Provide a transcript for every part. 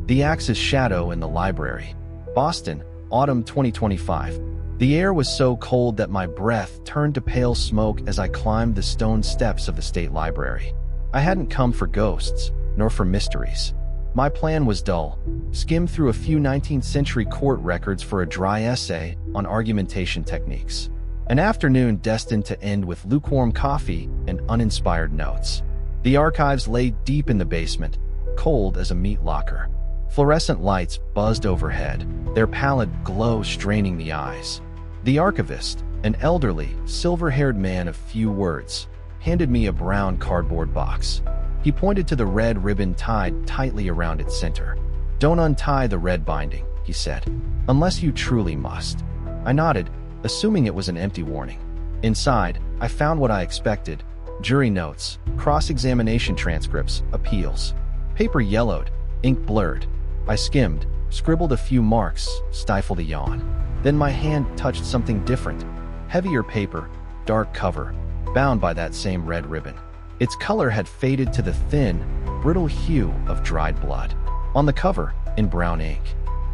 The Axe's Shadow in the Library. Boston, autumn 2025. The air was so cold that my breath turned to pale smoke as I climbed the stone steps of the State Library. I hadn't come for ghosts, nor for mysteries. My plan was dull: skim through a few 19th century court records for a dry essay on argumentation techniques. An afternoon destined to end with lukewarm coffee and uninspired notes. The archives lay deep in the basement, cold as a meat locker. Fluorescent lights buzzed overhead, their pallid glow straining the eyes. The archivist, an elderly, silver-haired man of few words, handed me a brown cardboard box. He pointed to the red ribbon tied tightly around its center. "Don't untie the red binding," he said, "unless you truly must." I nodded, assuming it was an empty warning. Inside, I found what I expected: jury notes, cross-examination transcripts, appeals. Paper yellowed, ink blurred. I skimmed, scribbled a few marks, stifled a yawn. Then my hand touched something different. Heavier paper, dark cover, bound by that same red ribbon. Its color had faded to the thin, brittle hue of dried blood. On the cover, in brown ink,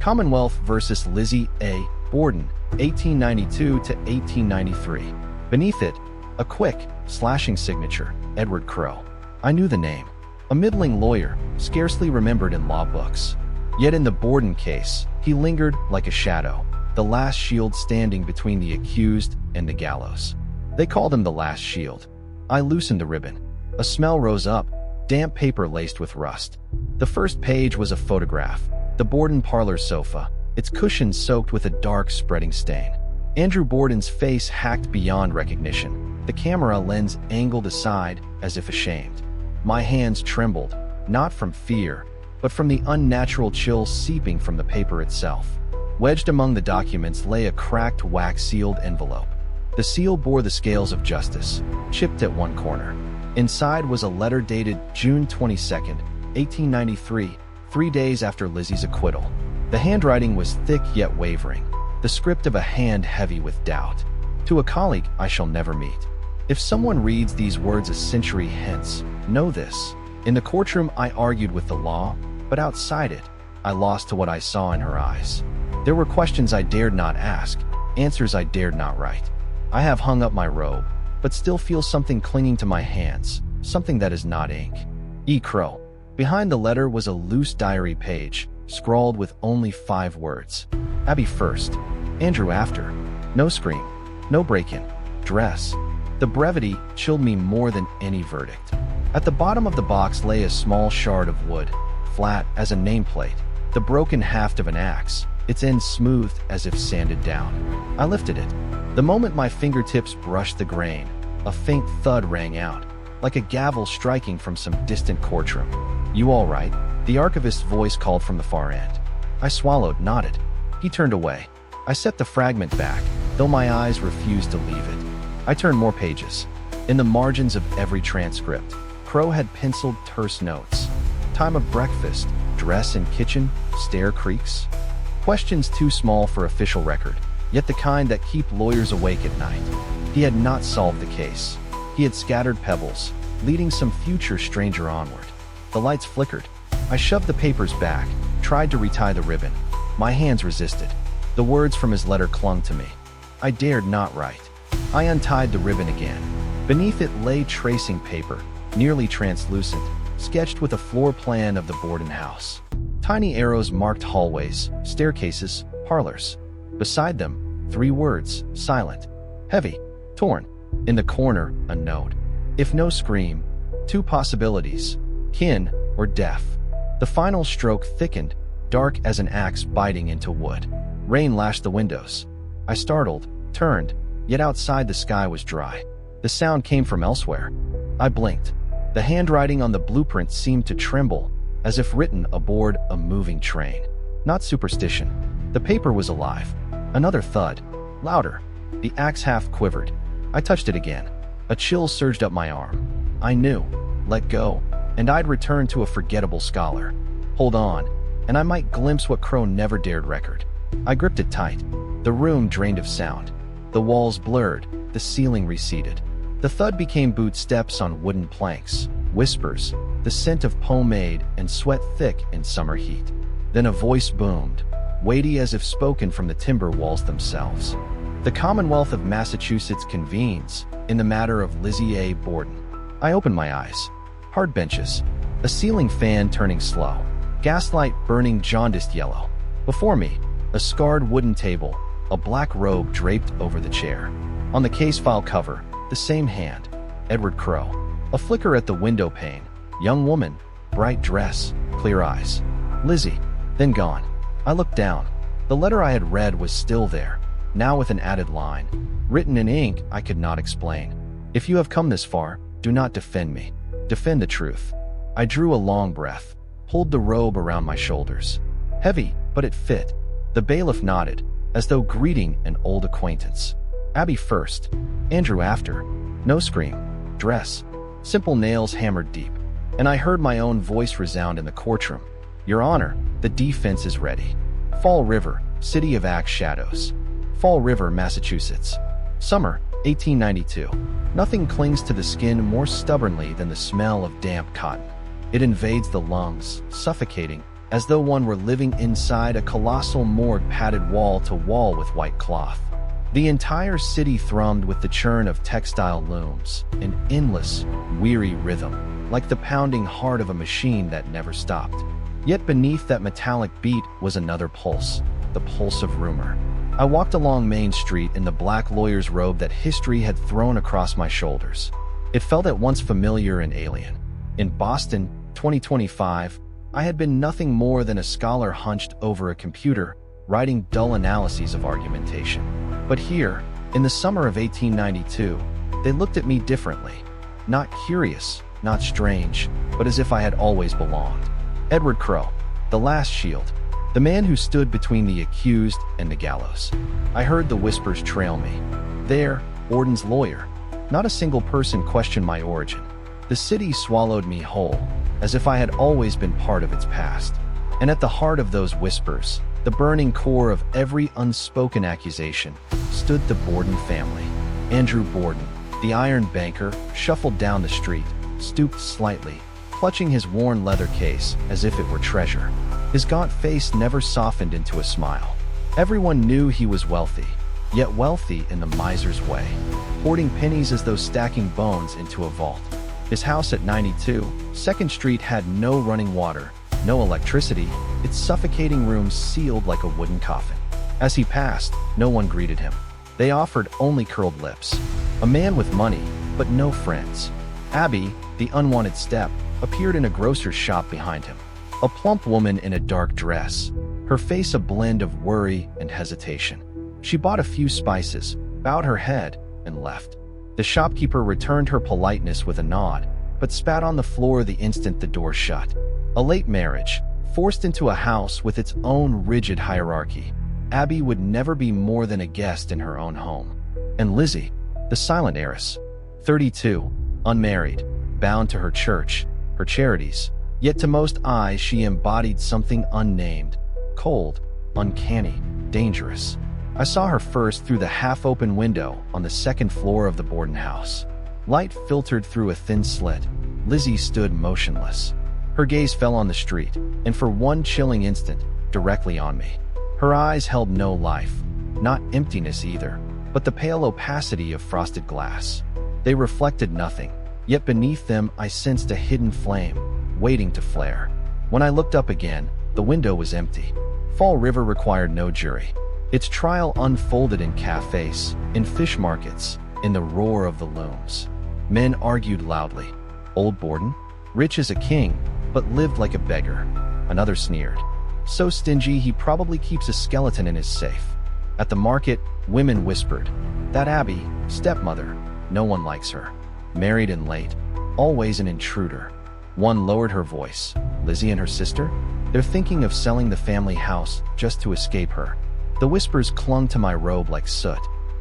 Commonwealth versus Lizzie Borden, 1892 to 1893. Beneath it, a quick, slashing signature, Edward Crowe. I knew the name. A middling lawyer, scarcely remembered in law books. Yet in the Borden case, he lingered like a shadow, the last shield standing between the accused and the gallows. They called him the last shield. I loosened the ribbon. A smell rose up, damp paper laced with rust. The first page was a photograph: the Borden parlor sofa, its cushions soaked with a dark, spreading stain. Andrew Borden's face hacked beyond recognition, the camera lens angled aside as if ashamed. My hands trembled, not from fear, but from the unnatural chill seeping from the paper itself. Wedged among the documents lay a cracked, wax-sealed envelope. The seal bore the scales of justice, chipped at one corner. Inside was a letter dated June 22nd, 1893, 3 days after Lizzie's acquittal. The handwriting was thick yet wavering, the script of a hand heavy with doubt. To a colleague I shall never meet. If someone reads these words a century hence, know this: in the courtroom I argued with the law, but outside it, I lost to what I saw in her eyes. There were questions I dared not ask, answers I dared not write. I have hung up my robe, but still feel something clinging to my hands, something that is not ink. E. Crowe. Behind the letter was a loose diary page, scrawled with only 5 words. Abby first, Andrew after. No scream, no break-in, dress. The brevity chilled me more than any verdict. At the bottom of the box lay a small shard of wood, flat as a nameplate, the broken haft of an axe, its end smoothed as if sanded down. I lifted it. The moment my fingertips brushed the grain, a faint thud rang out, like a gavel striking from some distant courtroom. "You all right?" The archivist's voice called from the far end. I swallowed, nodded. He turned away. I set the fragment back, though my eyes refused to leave it. I turned more pages. In the margins of every transcript, Crowe had penciled terse notes. Time of breakfast, dress and kitchen, stair creaks. Questions too small for official record, yet the kind that keep lawyers awake at night. He had not solved the case. He had scattered pebbles, leading some future stranger onward. The lights flickered. I shoved the papers back, tried to retie the ribbon. My hands resisted. The words from his letter clung to me. I dared not write. I untied the ribbon again. Beneath it lay tracing paper, nearly translucent, sketched with a floor plan of the Borden house. Tiny arrows marked hallways, staircases, parlors. Beside them, 3 words, silent, heavy, torn. In the corner, a note. If no scream, 2 possibilities: kin or deaf. The final stroke thickened, dark as an axe biting into wood. Rain lashed the windows. I startled, turned, yet outside the sky was dry. The sound came from elsewhere. I blinked. The handwriting on the blueprint seemed to tremble, as if written aboard a moving train. Not superstition. The paper was alive. Another thud. Louder. The axe half quivered. I touched it again. A chill surged up my arm. I knew. Let go, and I'd return to a forgettable scholar. Hold on, and I might glimpse what Crowe never dared record. I gripped it tight. The room drained of sound. The walls blurred, the ceiling receded. The thud became boot steps on wooden planks, whispers, the scent of pomade and sweat thick in summer heat. Then a voice boomed, weighty as if spoken from the timber walls themselves. The Commonwealth of Massachusetts convenes in the matter of Lizzie A. Borden. I opened my eyes. Hard benches, a ceiling fan turning slow, gaslight burning jaundiced yellow. Before me, a scarred wooden table, a black robe draped over the chair. On the case file cover, the same hand, Edward Crowe. A flicker at the window pane, young woman, bright dress, clear eyes. Lizzie, then gone. I looked down. The letter I had read was still there, now with an added line, written in ink I could not explain. If you have come this far, do not defend me. Defend the truth. I drew a long breath, pulled the robe around my shoulders. Heavy, but it fit. The bailiff nodded, as though greeting an old acquaintance. Abby first, Andrew after. No scream. Dress. Simple nails hammered deep. And I heard my own voice resound in the courtroom. Your Honor, the defense is ready. Fall River, City of Axe Shadows. Fall River, Massachusetts. Summer, 1892. Nothing clings to the skin more stubbornly than the smell of damp cotton. It invades the lungs, suffocating, as though one were living inside a colossal morgue padded wall to wall with white cloth. The entire city thrummed with the churn of textile looms, an endless, weary rhythm, like the pounding heart of a machine that never stopped. Yet beneath that metallic beat was another pulse, the pulse of rumor. I walked along Main Street in the black lawyer's robe that history had thrown across my shoulders. It felt at once familiar and alien. In Boston, 2025, I had been nothing more than a scholar hunched over a computer, writing dull analyses of argumentation. But here, in the summer of 1892, they looked at me differently. Not curious, not strange, but as if I had always belonged. Edward Crowe, the last shield, the man who stood between the accused and the gallows. I heard the whispers trail me. There, Borden's lawyer. Not a single person questioned my origin. The city swallowed me whole, as if I had always been part of its past. And at the heart of those whispers, the burning core of every unspoken accusation, stood the Borden family. Andrew Borden, the iron banker, shuffled down the street, stooped slightly, clutching his worn leather case as if it were treasure. His gaunt face never softened into a smile. Everyone knew he was wealthy, yet wealthy in the miser's way, hoarding pennies as though stacking bones into a vault. His house at 92 2nd Street had no running water, no electricity, its suffocating rooms sealed like a wooden coffin. As he passed, no one greeted him. They offered only curled lips. A man with money, but no friends. Abby, the unwanted step, appeared in a grocer's shop behind him. A plump woman in a dark dress, her face a blend of worry and hesitation. She bought a few spices, bowed her head, and left. The shopkeeper returned her politeness with a nod, but spat on the floor the instant the door shut. A late marriage, forced into a house with its own rigid hierarchy. Abby would never be more than a guest in her own home. And Lizzie, the silent heiress, 32, unmarried, bound to her church, her charities. Yet to most eyes she embodied something unnamed, cold, uncanny, dangerous. I saw her first through the half-open window on the second floor of the Borden house. Light filtered through a thin slit. Lizzie stood motionless. Her gaze fell on the street, and for one chilling instant, directly on me. Her eyes held no life, not emptiness either, but the pale opacity of frosted glass. They reflected nothing, yet beneath them I sensed a hidden flame, waiting to flare. When I looked up again, the window was empty. Fall River required no jury. Its trial unfolded in cafes, in fish markets, in the roar of the looms. Men argued loudly. Old Borden, rich as a king, but lived like a beggar. Another sneered. So stingy he probably keeps a skeleton in his safe. At the market, women whispered. That Abby, stepmother, no one likes her. Married and late, always an intruder. One lowered her voice. Lizzie and her sister? They're thinking of selling the family house just to escape her. The whispers clung to my robe like soot.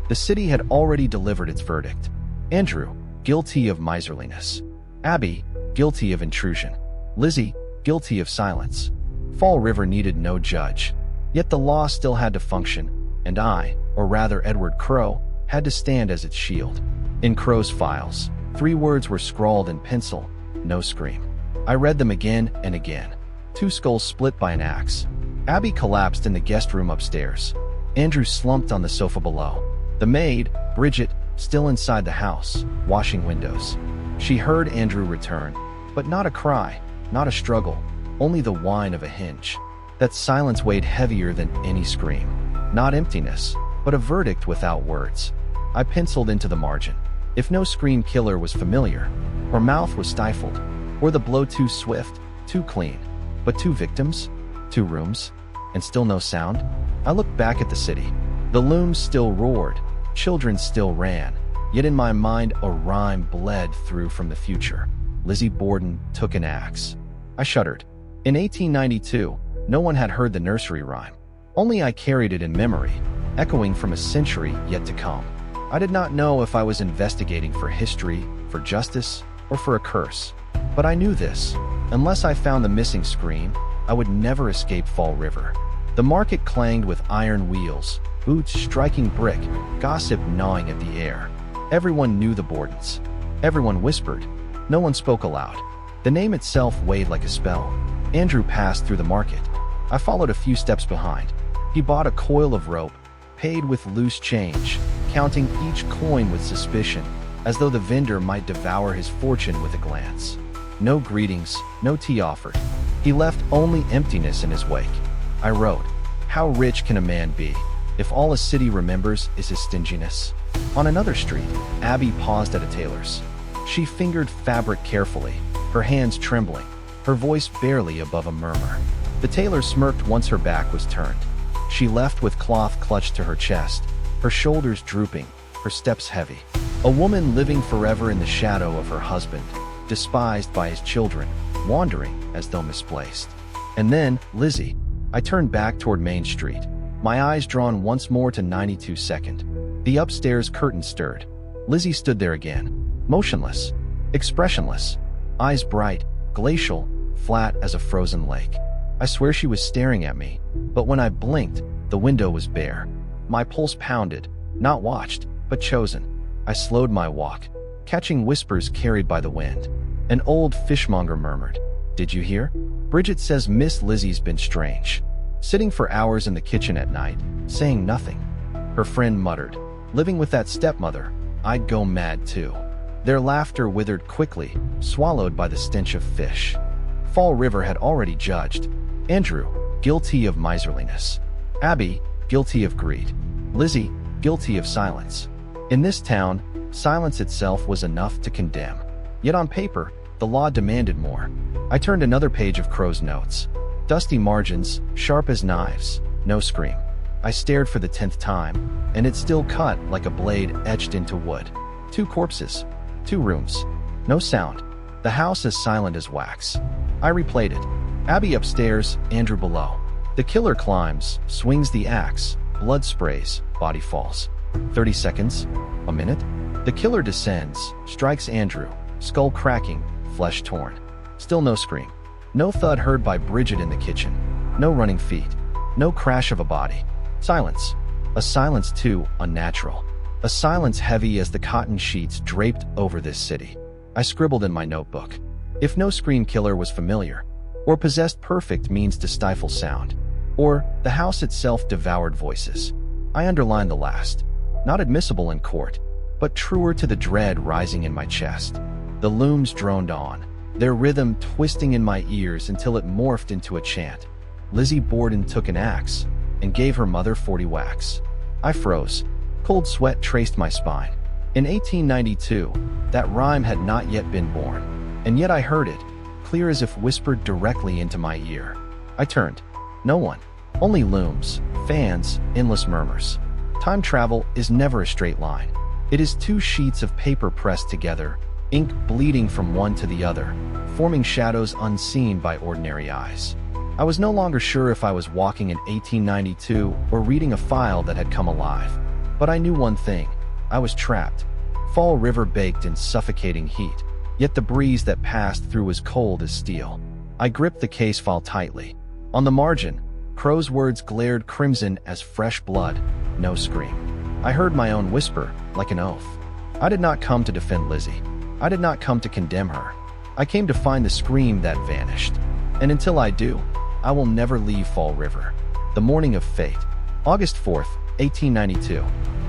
The city had already delivered its verdict. Andrew, guilty of miserliness. Abby, guilty of intrusion. Lizzie, guilty of silence. Fall River needed no judge. Yet the law still had to function, and I, or rather Edward Crowe, had to stand as its shield. In Crowe's files, 3 words were scrawled in pencil, no scream. I read them again and again. 2 skulls split by an axe, Abby collapsed in the guest room upstairs. Andrew slumped on the sofa below. The maid, Bridget, still inside the house, washing windows. She heard Andrew return, but not a cry, not a struggle, only the whine of a hinge. That silence weighed heavier than any scream. Not emptiness, but a verdict without words. I penciled into the margin. If no scream killer was familiar, or mouth was stifled, or the blow too swift, too clean, but 2 victims, 2 rooms, and still no sound, I looked back at the city. The looms still roared, children still ran, yet in my mind a rhyme bled through from the future. Lizzie Borden took an axe. I shuddered. In 1892, no one had heard the nursery rhyme. Only I carried it in memory, echoing from a century yet to come. I did not know if I was investigating for history, for justice, or for a curse. But I knew this. Unless I found the missing scream, I would never escape Fall River. The market clanged with iron wheels, boots striking brick, gossip gnawing at the air. Everyone knew the Bordens. Everyone whispered. No one spoke aloud. The name itself weighed like a spell. Andrew passed through the market. I followed a few steps behind. He bought a coil of rope, paid with loose change, counting each coin with suspicion, as though the vendor might devour his fortune with a glance. No greetings, no tea offered. He left only emptiness in his wake. I wrote, "How rich can a man be, if all a city remembers is his stinginess?" On another street, Abby paused at a tailor's. She fingered fabric carefully, her hands trembling, her voice barely above a murmur. The tailor smirked once her back was turned. She left with cloth clutched to her chest, her shoulders drooping, her steps heavy. A woman living forever in the shadow of her husband, despised by his children, wandering as though misplaced. And then, Lizzie. I turned back toward Main Street, my eyes drawn once more to 92nd. The upstairs curtain stirred. Lizzie stood there again, motionless, expressionless, eyes bright, glacial, flat as a frozen lake. I swear she was staring at me, but when I blinked, the window was bare. My pulse pounded, not watched, but chosen. I slowed my walk, catching whispers carried by the wind. An old fishmonger murmured, "Did you hear? Bridget says Miss Lizzie's been strange. Sitting for hours in the kitchen at night, saying nothing." Her friend muttered, "Living with that stepmother, I'd go mad too." Their laughter withered quickly, swallowed by the stench of fish. Fall River had already judged. Andrew, guilty of miserliness. Abby, guilty of greed. Lizzie, guilty of silence. In this town, silence itself was enough to condemn. Yet on paper, the law demanded more. I turned another page of Crow's notes. Dusty margins, sharp as knives, no scream. I stared for the 10th time, and it still cut like a blade etched into wood. 2 corpses, 2 rooms, no sound. The house as silent as wax. I replayed it. Abby upstairs, Andrew below. The killer climbs, swings the axe, blood sprays, body falls. 30 seconds, a minute. The killer descends, strikes Andrew, skull cracking, flesh torn. Still no scream. No thud heard by Bridget in the kitchen. No running feet. No crash of a body. Silence. A silence too unnatural. A silence heavy as the cotton sheets draped over this city. I scribbled in my notebook. If no scream killer was familiar, or possessed perfect means to stifle sound, or the house itself devoured voices. I underlined the last. Not admissible in court, but truer to the dread rising in my chest. The looms droned on, their rhythm twisting in my ears until it morphed into a chant. Lizzie Borden took an axe and gave her mother 40 whacks. I froze. Cold sweat traced my spine. In 1892, that rhyme had not yet been born, and yet I heard it, clear as if whispered directly into my ear. I turned. No one. Only looms, fans, endless murmurs. Time travel is never a straight line. It is 2 sheets of paper pressed together, ink bleeding from one to the other, forming shadows unseen by ordinary eyes. I was no longer sure if I was walking in 1892 or reading a file that had come alive. But I knew one thing. I was trapped. Fall River baked in suffocating heat, yet the breeze that passed through was cold as steel. I gripped the case file tightly. On the margin, Crow's words glared crimson as fresh blood. No scream. I heard my own whisper, like an oath. I did not come to defend Lizzie. I did not come to condemn her. I came to find the scream that vanished. And until I do, I will never leave Fall River. The morning of fate. August 4th, 1892.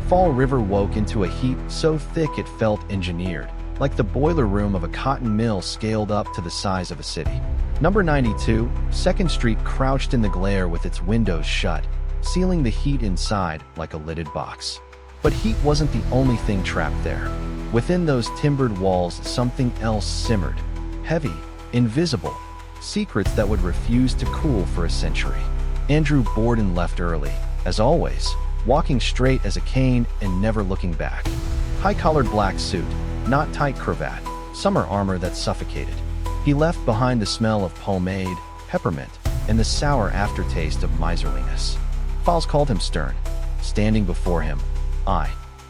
Fall River woke into a heat so thick it felt engineered, like the boiler room of a cotton mill scaled up to the size of a city. Number 92, 2nd Street crouched in the glare with its windows shut, sealing the heat inside like a lidded box. But heat wasn't the only thing trapped there. Within those timbered walls, something else simmered. Heavy, invisible, secrets that would refuse to cool for a century. Andrew Borden left early, as always, walking straight as a cane and never looking back. High-collared black suit, not tight cravat, summer armor that suffocated. He left behind the smell of pomade, peppermint, and the sour aftertaste of miserliness. Files called him stern. Standing before him, I,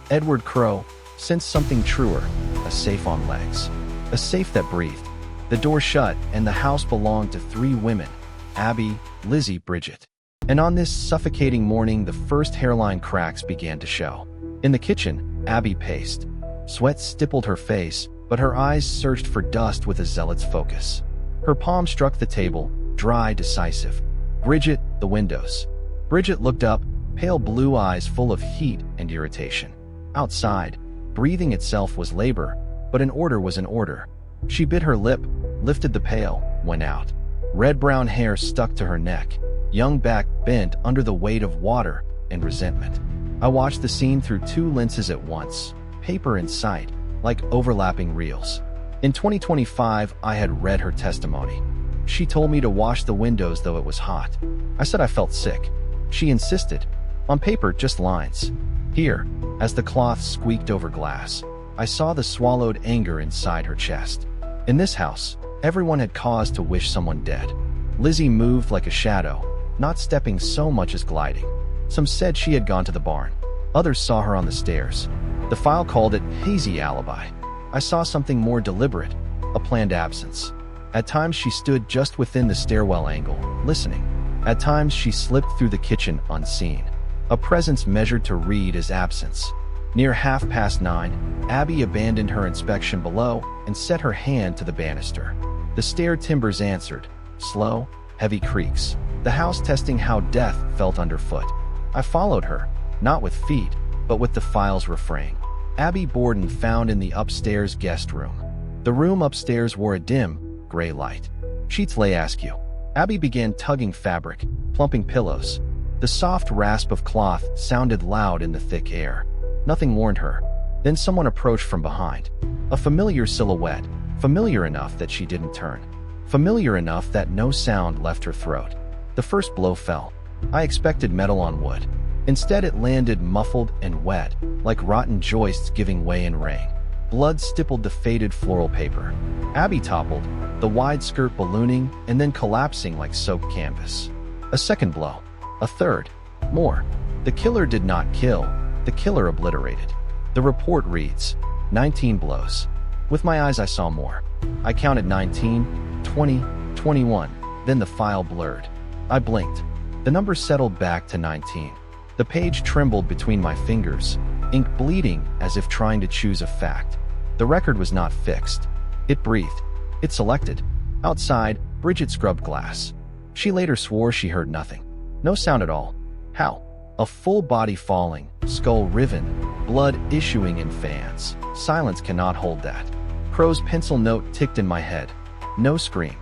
Edward Crowe, sensed something truer, a safe on legs. A safe that breathed. The door shut, and the house belonged to 3 women, Abby, Lizzie, Bridget. And on this suffocating morning, the first hairline cracks began to show. In the kitchen, Abby paced. Sweat stippled her face, but her eyes searched for dust with a zealot's focus. Her palm struck the table, dry, decisive. Bridget, the windows. Bridget looked up, pale blue eyes full of heat and irritation. Outside, breathing itself was labor, but an order was an order. She bit her lip, lifted the pail, went out. Red-brown hair stuck to her neck, young back bent under the weight of water and resentment. I watched the scene through 2 lenses at once, paper and sight, like overlapping reels. In 2025, I had read her testimony. She told me to wash the windows though it was hot. I said I felt sick. She insisted. On paper, just lines. Here, as the cloth squeaked over glass, I saw the swallowed anger inside her chest. In this house, everyone had cause to wish someone dead. Lizzie moved like a shadow, not stepping so much as gliding. Some said she had gone to the barn. Others saw her on the stairs. The file called it hazy alibi. I saw something more deliberate, a planned absence. At times she stood just within the stairwell angle, listening. At times she slipped through the kitchen unseen. A presence measured to read as absence. Near 9:30, Abby abandoned her inspection below and set her hand to the banister. The stair timbers answered, slow, heavy creaks, the house testing how death felt underfoot. I followed her, not with feet, but with the file's refrain. Abby Borden found in the upstairs guest room. The room upstairs wore a dim, gray light. Sheets lay askew. Abby began tugging fabric, plumping pillows. The soft rasp of cloth sounded loud in the thick air. Nothing warned her. Then someone approached from behind. A familiar silhouette, familiar enough that she didn't turn. Familiar enough that no sound left her throat. The first blow fell. I expected metal on wood. Instead, it landed muffled and wet, like rotten joists giving way in rain. Blood stippled the faded floral paper. Abby toppled, the wide skirt ballooning and then collapsing like soaked canvas. A second blow. A third. More. The killer did not kill. The killer obliterated. The report reads, 19 blows. With my eyes I saw more. I counted 19, 20, 21. Then the file blurred. I blinked. The number settled back to 19. The page trembled between my fingers, ink bleeding as if trying to choose a fact. The record was not fixed. It breathed. It selected. Outside, Bridget scrubbed glass. She later swore she heard nothing. No sound at all. How? A full body falling, skull riven, blood issuing in fans. Silence cannot hold that. Crow's pencil note ticked in my head. No scream.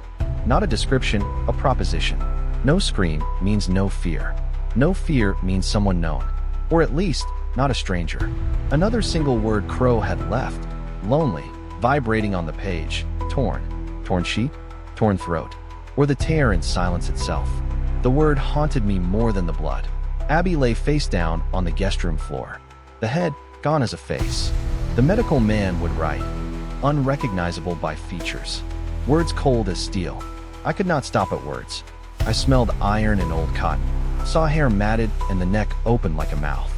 Not a description, a proposition. No scream means no fear. No fear means someone known. Or at least, not a stranger. Another single word Crow had left. Lonely, vibrating on the page. Torn. Torn sheet? Torn throat. Or the tear in silence itself. The word haunted me more than the blood. Abby lay face down on the guest room floor. The head, gone as a face. The medical man would write, unrecognizable by features. Words cold as steel. I could not stop at words. I smelled iron and old cotton. Saw hair matted and the neck open like a mouth.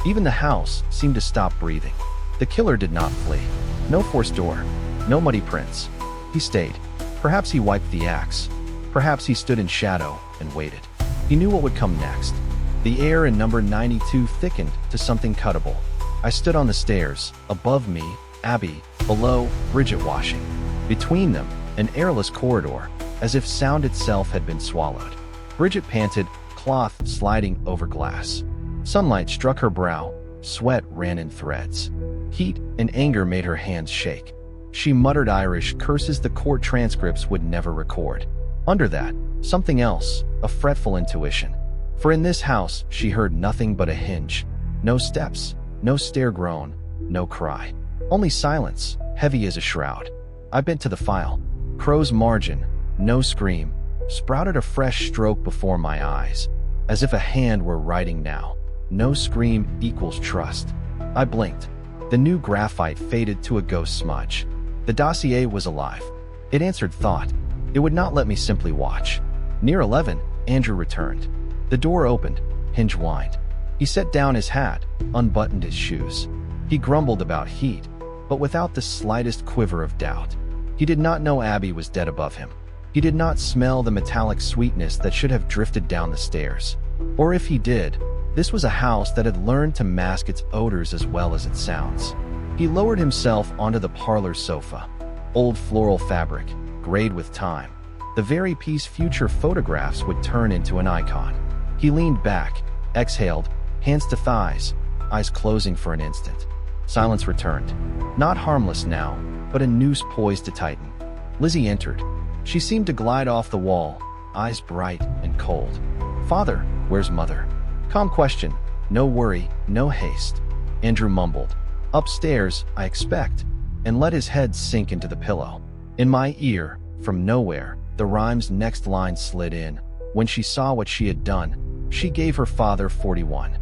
Even the house seemed to stop breathing. The killer did not flee. No forced door. No muddy prints. He stayed. Perhaps he wiped the axe. Perhaps he stood in shadow and waited. He knew what would come next. The air in number 92 thickened to something cuttable. I stood on the stairs. Above me, Abby. Below, Bridget washing. Between them, an airless corridor, as if sound itself had been swallowed. Bridget panted, cloth sliding over glass. Sunlight struck her brow, sweat ran in threads. Heat and anger made her hands shake. She muttered Irish curses the court transcripts would never record. Under that, something else, a fretful intuition. For in this house, she heard nothing but a hinge. No steps, no stair groan, no cry. Only silence, heavy as a shroud. I bent to the file. Crow's margin, no scream, sprouted a fresh stroke before my eyes, as if a hand were writing now. No scream equals trust. I blinked. The new graphite faded to a ghost smudge. The dossier was alive. It answered thought. It would not let me simply watch. Near 11, Andrew returned. The door opened, hinge whined. He set down his hat, unbuttoned his shoes. He grumbled about heat, but without the slightest quiver of doubt. He did not know Abby was dead above him. He did not smell the metallic sweetness that should have drifted down the stairs. Or if he did, this was a house that had learned to mask its odors as well as its sounds. He lowered himself onto the parlor sofa. Old floral fabric, grayed with time. The very piece future photographs would turn into an icon. He leaned back, exhaled, hands to thighs, eyes closing for an instant. Silence returned. Not harmless now, but a noose poised to tighten. Lizzie entered. She seemed to glide off the wall, eyes bright and cold. "Father, where's Mother?" Calm question. No worry, no haste. Andrew mumbled. "Upstairs, I expect," and let his head sink into the pillow. In my ear, from nowhere, the rhyme's next line slid in. When she saw what she had done, she gave her father 41.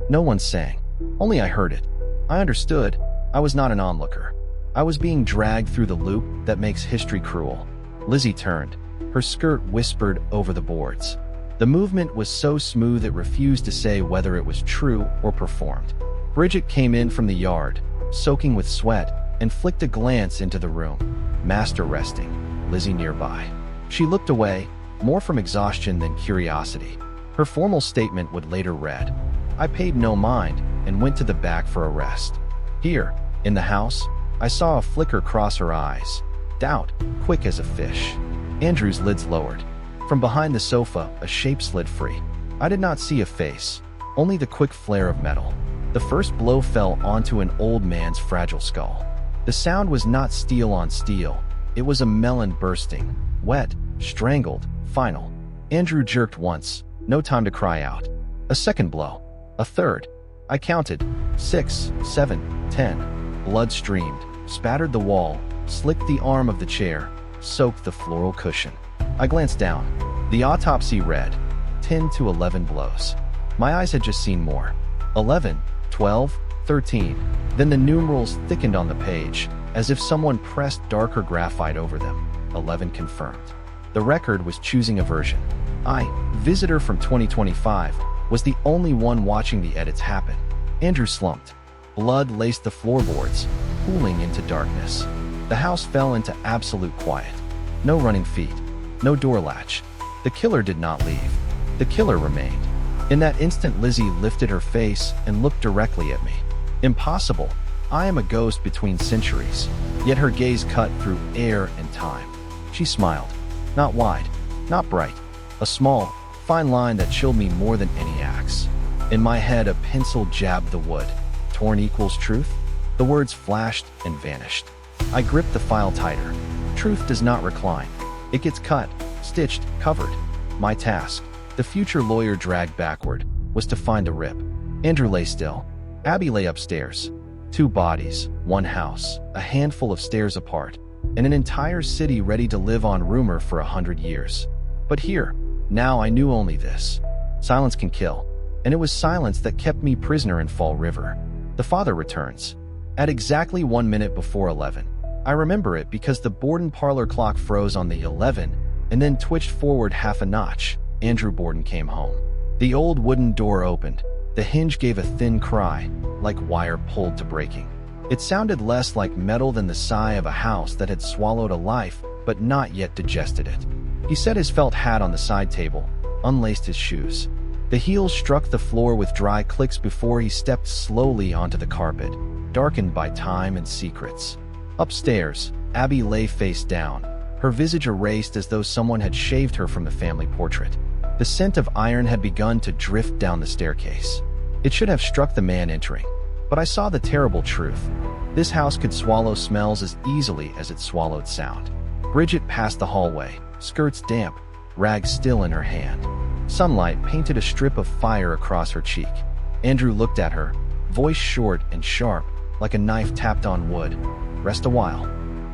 No one sang. Only I heard it. I understood. I was not an onlooker. I was being dragged through the loop that makes history cruel. Lizzie turned. Her skirt whispered over the boards. The movement was so smooth it refused to say whether it was true or performed. Bridget came in from the yard, soaking with sweat, and flicked a glance into the room. Master resting, Lizzie nearby. She looked away, more from exhaustion than curiosity. Her formal statement would later read, "I paid no mind and went to the back for a rest." Here, in the house, I saw a flicker cross her eyes. Doubt, quick as a fish. Andrew's lids lowered. From behind the sofa, a shape slid free. I did not see a face, only the quick flare of metal. The first blow fell onto an old man's fragile skull. The sound was not steel on steel. It was a melon bursting, wet, strangled, final. Andrew jerked once, no time to cry out. A second blow. A third. I counted. 6, 7, 10. Blood streamed, spattered the wall, slicked the arm of the chair, soaked the floral cushion. I glanced down. The autopsy read, 10 to 11 blows. My eyes had just seen more. 11, 12, 13. Then the numerals thickened on the page, as if someone pressed darker graphite over them. 11 confirmed. The record was choosing a version. I, visitor from 2025, was the only one watching the edits happen. Andrew slumped. Blood laced the floorboards, pooling into darkness. The house fell into absolute quiet. No running feet. No door latch. The killer did not leave. The killer remained. In that instant, Lizzie lifted her face and looked directly at me. Impossible. I am a ghost between centuries. Yet her gaze cut through air and time. She smiled. Not wide, not bright. A small, fine line that chilled me more than any axe. In my head, a pencil jabbed the wood. Torn equals truth? The words flashed and vanished. I gripped the file tighter. Truth does not recline. It gets cut, stitched, covered. My task, the future lawyer dragged backward, was to find the rip. Andrew lay still. Abby lay upstairs. 2 bodies, 1 house, a handful of stairs apart, and an entire city ready to live on rumor for 100 years. But here, now I knew only this. Silence can kill, and it was silence that kept me prisoner in Fall River. The father returns. At exactly 1 minute before 11. I remember it because the Borden parlor clock froze on the 11 and then twitched forward half a notch. Andrew Borden came home. The old wooden door opened. The hinge gave a thin cry, like wire pulled to breaking. It sounded less like metal than the sigh of a house that had swallowed a life but not yet digested it. He set his felt hat on the side table, unlaced his shoes. The heels struck the floor with dry clicks before he stepped slowly onto the carpet, darkened by time and secrets. Upstairs, Abby lay face down, her visage erased as though someone had shaved her from the family portrait. The scent of iron had begun to drift down the staircase. It should have struck the man entering, but I saw the terrible truth. This house could swallow smells as easily as it swallowed sound. Bridget passed the hallway, skirts damp, rag still in her hand. Sunlight painted a strip of fire across her cheek. Andrew looked at her, voice short and sharp, like a knife tapped on wood. Rest a while.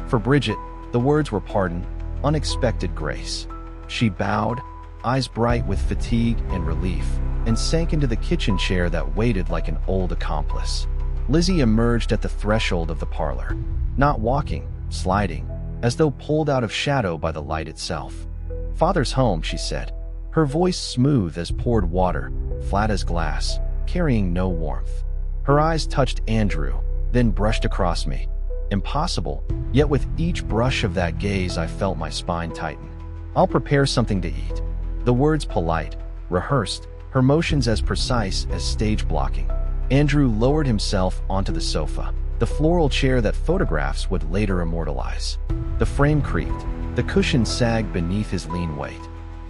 For Bridget, the words were pardon, unexpected grace. She bowed, eyes bright with fatigue and relief, and sank into the kitchen chair that waited like an old accomplice. Lizzie emerged at the threshold of the parlor, not walking, sliding, as though pulled out of shadow by the light itself. "Father's home," she said, her voice smooth as poured water, flat as glass, carrying no warmth. Her eyes touched Andrew, then brushed across me. Impossible, yet with each brush of that gaze I felt my spine tighten. "I'll prepare something to eat." The words polite, rehearsed, her motions as precise as stage blocking. Andrew lowered himself onto the sofa, the floral chair that photographs would later immortalize. The frame creaked, the cushion sagged beneath his lean weight.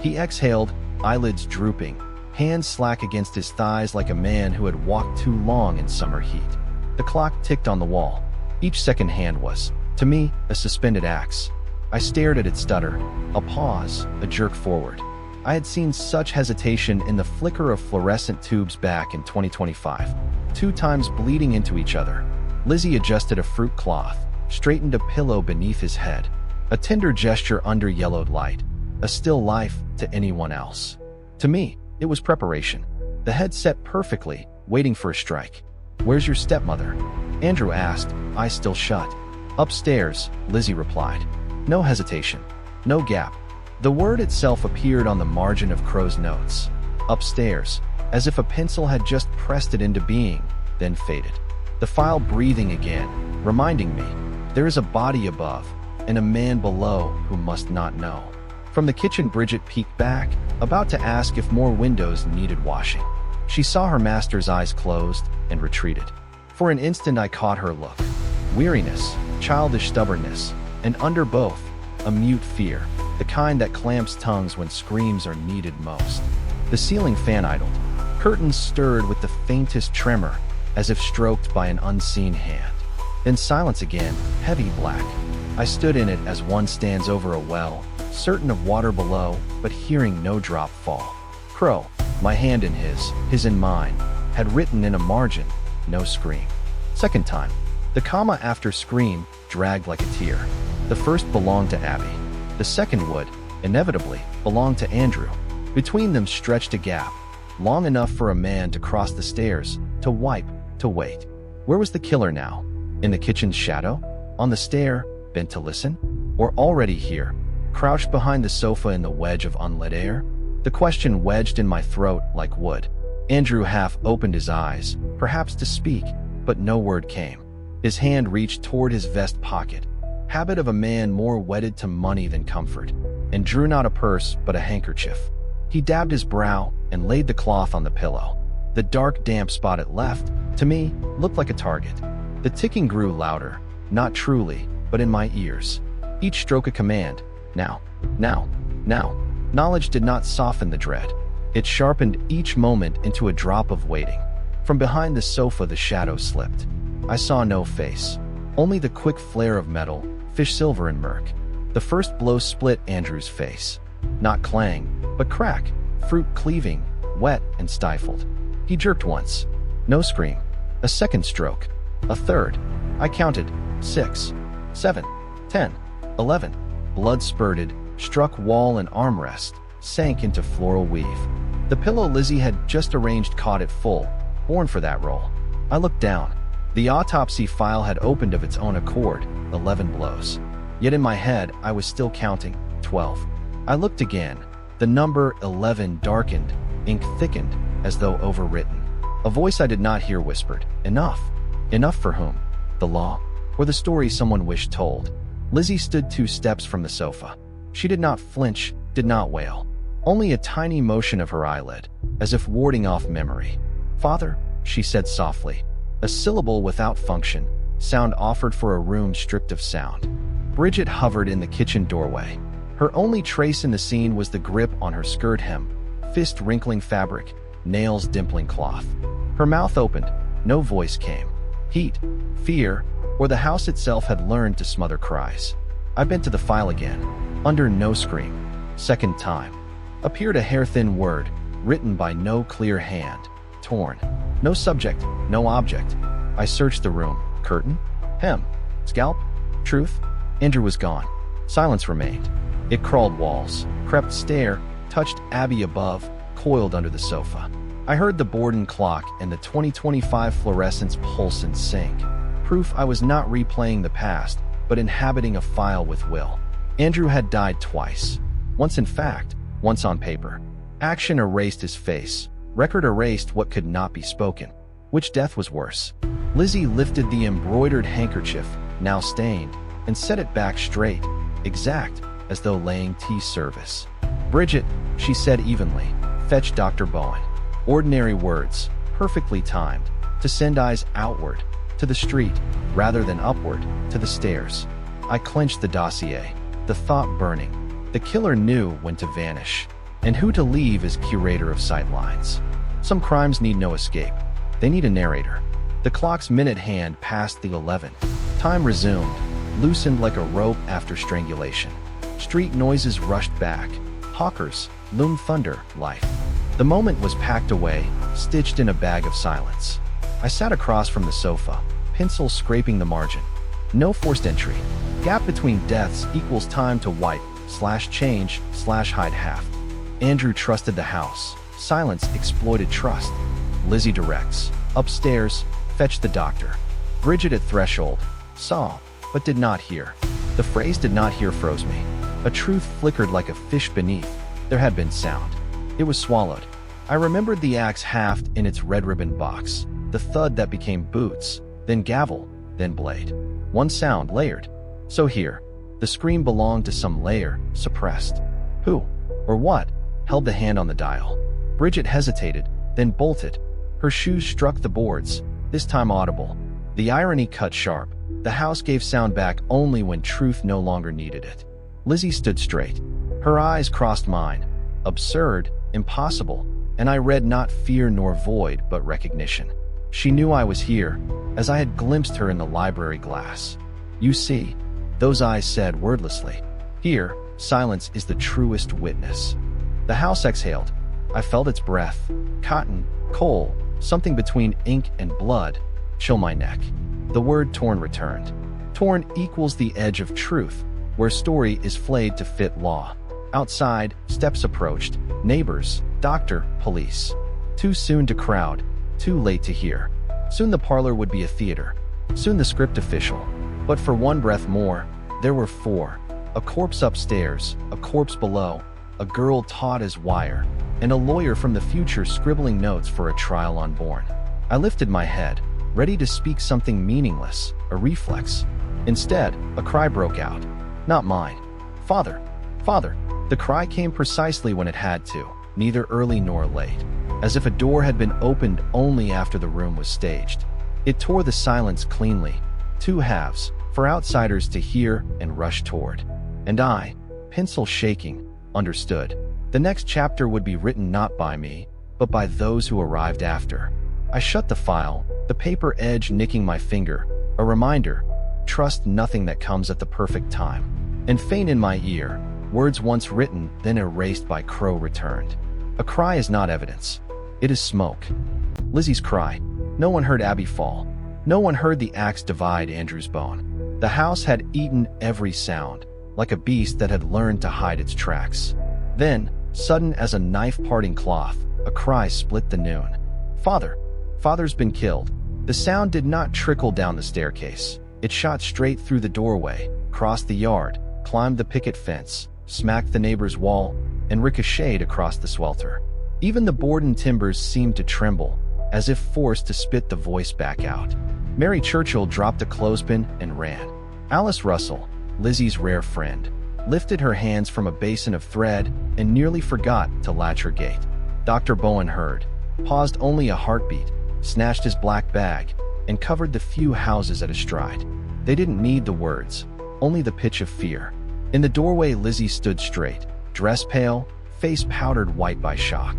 He exhaled, eyelids drooping, hands slack against his thighs like a man who had walked too long in summer heat. The clock ticked on the wall. Each second hand was, to me, a suspended axe. I stared at it stutter, a pause, a jerk forward. I had seen such hesitation in the flicker of fluorescent tubes back in 2025, 2 times bleeding into each other. Lizzie adjusted a fruit cloth, straightened a pillow beneath his head. A tender gesture under yellowed light, a still life to anyone else. To me, it was preparation. The head set perfectly, waiting for a strike. "Where's your stepmother?" Andrew asked, eyes still shut. "Upstairs," Lizzie replied. No hesitation, no gap. The word itself appeared on the margin of Crow's notes. Upstairs, as if a pencil had just pressed it into being, then faded. The file breathing again, reminding me, there is a body above, and a man below who must not know. From the kitchen, Bridget peeked back, about to ask if more windows needed washing. She saw her master's eyes closed and retreated. For an instant I caught her look. Weariness, childish stubbornness, and under both, a mute fear, the kind that clamps tongues when screams are needed most. The ceiling fan idled. Curtains stirred with the faintest tremor, as if stroked by an unseen hand. Then silence again, heavy black. I stood in it as one stands over a well, certain of water below, but hearing no drop fall. Crow, my hand in his in mine, had written in a margin, no scream. Second time. The comma after scream dragged like a tear. The first belonged to Abby. The second would, inevitably, belong to Andrew. Between them stretched a gap, long enough for a man to cross the stairs, to wipe, to wait. Where was the killer now? In the kitchen's shadow? On the stair, bent to listen? Or already here, crouched behind the sofa in the wedge of unlit air? The question wedged in my throat like wood. Andrew half opened his eyes, perhaps to speak, but no word came. His hand reached toward his vest pocket, habit of a man more wedded to money than comfort, and drew not a purse but a handkerchief. He dabbed his brow and laid the cloth on the pillow. The dark, damp spot it left, to me, looked like a target. The ticking grew louder, not truly, but in my ears. Each stroke a command. Now, now, now. Knowledge did not soften the dread. It sharpened each moment into a drop of waiting. From behind the sofa the shadow slipped. I saw no face, only the quick flare of metal, fish silver and murk. The first blow split Andrew's face. Not clang, but crack, fruit cleaving, wet and stifled. He jerked once. No scream. A second stroke. A third. I counted. 6, 7, 10, 11. Blood spurted, struck wall and armrest, sank into floral weave. The pillow Lizzie had just arranged caught it full, born for that role. I looked down. The autopsy file had opened of its own accord, 11 blows. Yet in my head, I was still counting, 12. I looked again. The number 11 darkened, ink thickened, as though overwritten. A voice I did not hear whispered, "Enough." Enough for whom? The law? Or the story someone wished told? Lizzie stood 2 steps from the sofa. She did not flinch, did not wail. Only a tiny motion of her eyelid, as if warding off memory. "Father," she said softly. A syllable without function, sound offered for a room stripped of sound. Bridget hovered in the kitchen doorway. Her only trace in the scene was the grip on her skirt hem, fist wrinkling fabric, nails dimpling cloth. Her mouth opened, no voice came. Heat, fear, or the house itself had learned to smother cries. I bent to the file again. Under no scream. Second time. Appeared a hair-thin word, written by no clear hand. Torn. No subject, no object. I searched the room. Curtain? Hem? Scalp? Truth? Andrew was gone. Silence remained. It crawled walls, crept stair, touched Abby above, coiled under the sofa. I heard the Borden clock and the 2025 fluorescence pulse and sync. Proof I was not replaying the past, but inhabiting a file with will. Andrew had died twice. Once in fact, once on paper. Action erased his face. Record erased what could not be spoken. Which death was worse? Lizzie lifted the embroidered handkerchief, now stained, and set it back straight, exact, as though laying tea service. Bridget, she said evenly, fetch Dr. Bowen. Ordinary words, perfectly timed, to send eyes outward, to the street, rather than upward, to the stairs. I clenched the dossier, the thought burning. The killer knew when to vanish, and who to leave as curator of sightlines. Some crimes need no escape. They need a narrator. The clock's minute hand passed the 11. Time resumed, loosened like a rope after strangulation. Street noises rushed back. Hawkers, loom thunder, life. The moment was packed away, stitched in a bag of silence. I sat across from the sofa, pencil scraping the margin. No forced entry. Gap between deaths equals time to wipe, /change, /hide half. Andrew trusted the house. Silence exploited trust. Lizzie directs. Upstairs, fetch the doctor. Bridget at threshold. Saw, but did not hear. The phrase did not hear froze me. A truth flickered like a fish beneath. There had been sound. It was swallowed. I remembered the axe haft in its red ribbon box, the thud that became boots, then gavel, then blade. One sound layered. So here, the scream belonged to some layer, suppressed. Who, or what, held the hand on the dial? Bridget hesitated, then bolted. Her shoes struck the boards, this time audible. The irony cut sharp. The house gave sound back only when truth no longer needed it. Lizzie stood straight. Her eyes crossed mine. Absurd, impossible, and I read not fear nor void, but recognition. She knew I was here, as I had glimpsed her in the library glass. You see, those eyes said wordlessly. Here, silence is the truest witness. The house exhaled. I felt its breath. Cotton, coal, something between ink and blood. Chill my neck. The word torn returned. Torn equals the edge of truth, where story is flayed to fit law. Outside, steps approached. Neighbors, doctor, police. Too soon to crowd, too late to hear. Soon the parlor would be a theater. Soon the script official. But for one breath more, there were four. A corpse upstairs, a corpse below, a girl taut as wire, and a lawyer from the future scribbling notes for a trial unborn. I lifted my head, ready to speak something meaningless, a reflex. Instead, a cry broke out. Not mine. Father, Father. The cry came precisely when it had to, neither early nor late, as if a door had been opened only after the room was staged. It tore the silence cleanly, two halves, for outsiders to hear and rush toward. And I, pencil shaking, understood. The next chapter would be written not by me, but by those who arrived after. I shut the file, the paper edge nicking my finger, a reminder, trust nothing that comes at the perfect time. And faint in my ear, words once written, then erased by crow returned. A cry is not evidence. It is smoke. Lizzie's cry. No one heard Abby fall. No one heard the axe divide Andrew's bone. The house had eaten every sound, like a beast that had learned to hide its tracks. Then, sudden as a knife parting cloth, a cry split the noon. Father. Father's been killed. The sound did not trickle down the staircase. It shot straight through the doorway, crossed the yard, climbed the picket fence, smacked the neighbor's wall, and ricocheted across the swelter. Even the Borden timbers seemed to tremble, as if forced to spit the voice back out. Mary Churchill dropped a clothespin and ran. Alice Russell, Lizzie's rare friend, lifted her hands from a basin of thread and nearly forgot to latch her gate. Dr. Bowen heard, paused only a heartbeat, snatched his black bag, and covered the few houses at a stride. They didn't need the words, only the pitch of fear. In the doorway, Lizzie stood straight, dress pale, face powdered white by shock.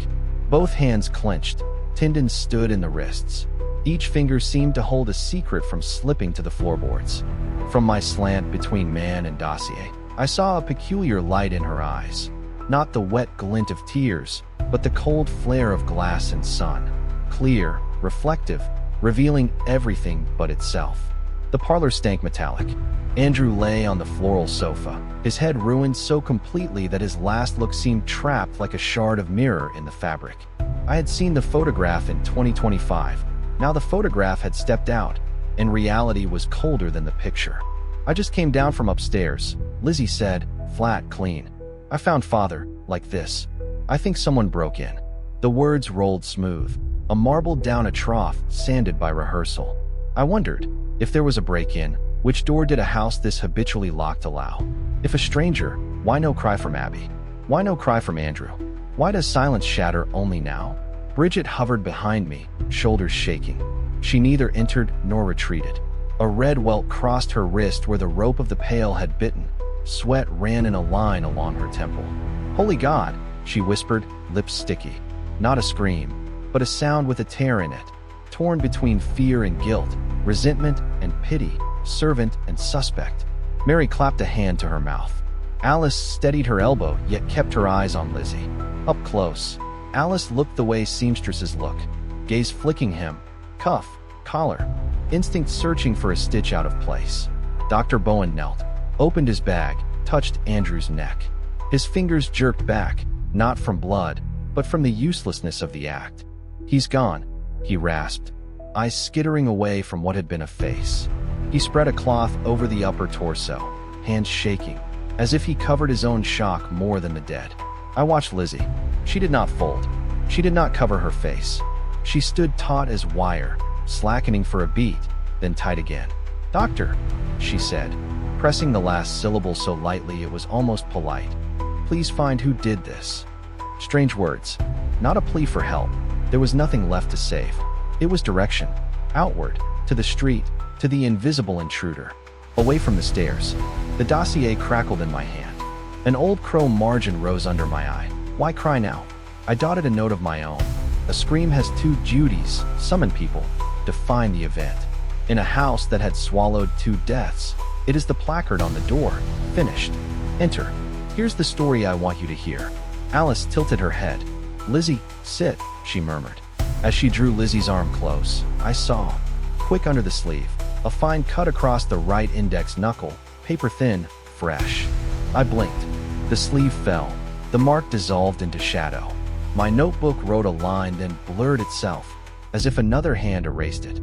Both hands clenched, tendons stood in the wrists. Each finger seemed to hold a secret from slipping to the floorboards. From my slant between man and dossier, I saw a peculiar light in her eyes. Not the wet glint of tears, but the cold flare of glass and sun. Clear, reflective, revealing everything but itself. The parlor stank metallic. Andrew lay on the floral sofa, his head ruined so completely that his last look seemed trapped like a shard of mirror in the fabric. I had seen the photograph in 2025. Now the photograph had stepped out, and reality was colder than the picture. I just came down from upstairs, Lizzie said, flat, clean. I found father, like this. I think someone broke in. The words rolled smooth, a marble down a trough sanded by rehearsal. I wondered, if there was a break-in, which door did a house this habitually locked allow? If a stranger, why no cry from Abby? Why no cry from Andrew? Why does silence shatter only now? Bridget hovered behind me, shoulders shaking. She neither entered nor retreated. A red welt crossed her wrist where the rope of the pail had bitten. Sweat ran in a line along her temple. Holy God, she whispered, lips sticky. Not a scream, but a sound with a tear in it, torn between fear and guilt, resentment and pity, servant and suspect. Mary clapped a hand to her mouth. Alice steadied her elbow, yet kept her eyes on Lizzie. Up close, Alice looked the way seamstresses look, gaze flicking hem, cuff, collar, instinct searching for a stitch out of place. Dr. Bowen knelt, opened his bag, touched Andrew's neck. His fingers jerked back, not from blood, but from the uselessness of the act. He's gone, he rasped, eyes skittering away from what had been a face. He spread a cloth over the upper torso, hands shaking, as if he covered his own shock more than the dead. I watched Lizzie. She did not fold. She did not cover her face. She stood taut as wire, slackening for a beat, then tight again. Doctor, she said, pressing the last syllable so lightly it was almost polite. Please find who did this. Strange words. Not a plea for help. There was nothing left to save. It was direction. Outward, to the street, to the invisible intruder. Away from the stairs. The dossier crackled in my hand. An old crow margin rose under my eye. Why cry now? I dotted a note of my own. A scream has two duties, summon people, define the event. In a house that had swallowed 2 deaths, it is the placard on the door, finished. Enter. Here's the story I want you to hear. Alice tilted her head. Lizzie, sit, she murmured. As she drew Lizzie's arm close, I saw, quick under the sleeve, a fine cut across the right index knuckle, paper thin, fresh. I blinked. The sleeve fell. The mark dissolved into shadow. My notebook wrote a line, then blurred itself, as if another hand erased it.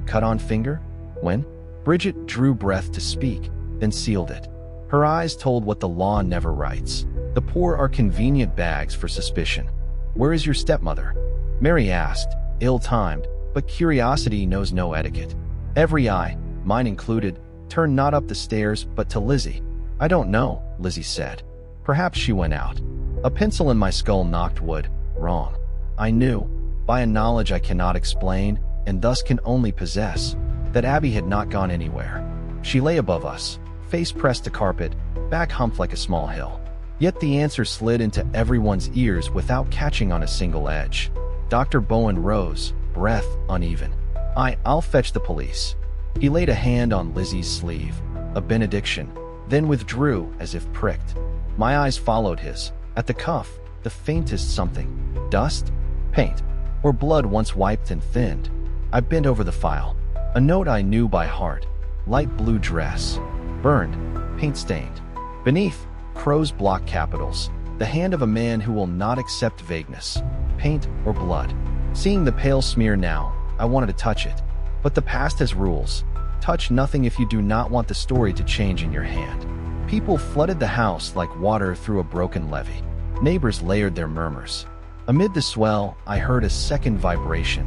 Cut on finger? When? Bridget drew breath to speak, then sealed it. Her eyes told what the law never writes. The poor are convenient bags for suspicion. Where is your stepmother? Mary asked, ill-timed, but curiosity knows no etiquette. Every eye, mine included, turned not up the stairs but to Lizzie. I don't know, Lizzie said. Perhaps she went out. A pencil in my skull knocked wood. Wrong. I knew, by a knowledge I cannot explain, and thus can only possess, that Abby had not gone anywhere. She lay above us, face pressed to carpet, back humped like a small hill. Yet the answer slid into everyone's ears without catching on a single edge. Dr. Bowen rose, breath uneven. I'll fetch the police. He laid a hand on Lizzie's sleeve, a benediction, then withdrew as if pricked. My eyes followed his. At the cuff, the faintest something. Dust? Paint? Or blood once wiped and thinned? I bent over the file. A note I knew by heart. Light blue dress. Burned. Paint-stained. Beneath, crow's block capitals. The hand of a man who will not accept vagueness. Paint or blood. Seeing the pale smear now, I wanted to touch it. But the past has rules. Touch nothing if you do not want the story to change in your hand. People flooded the house like water through a broken levee. Neighbors layered their murmurs. Amid the swell, I heard a second vibration.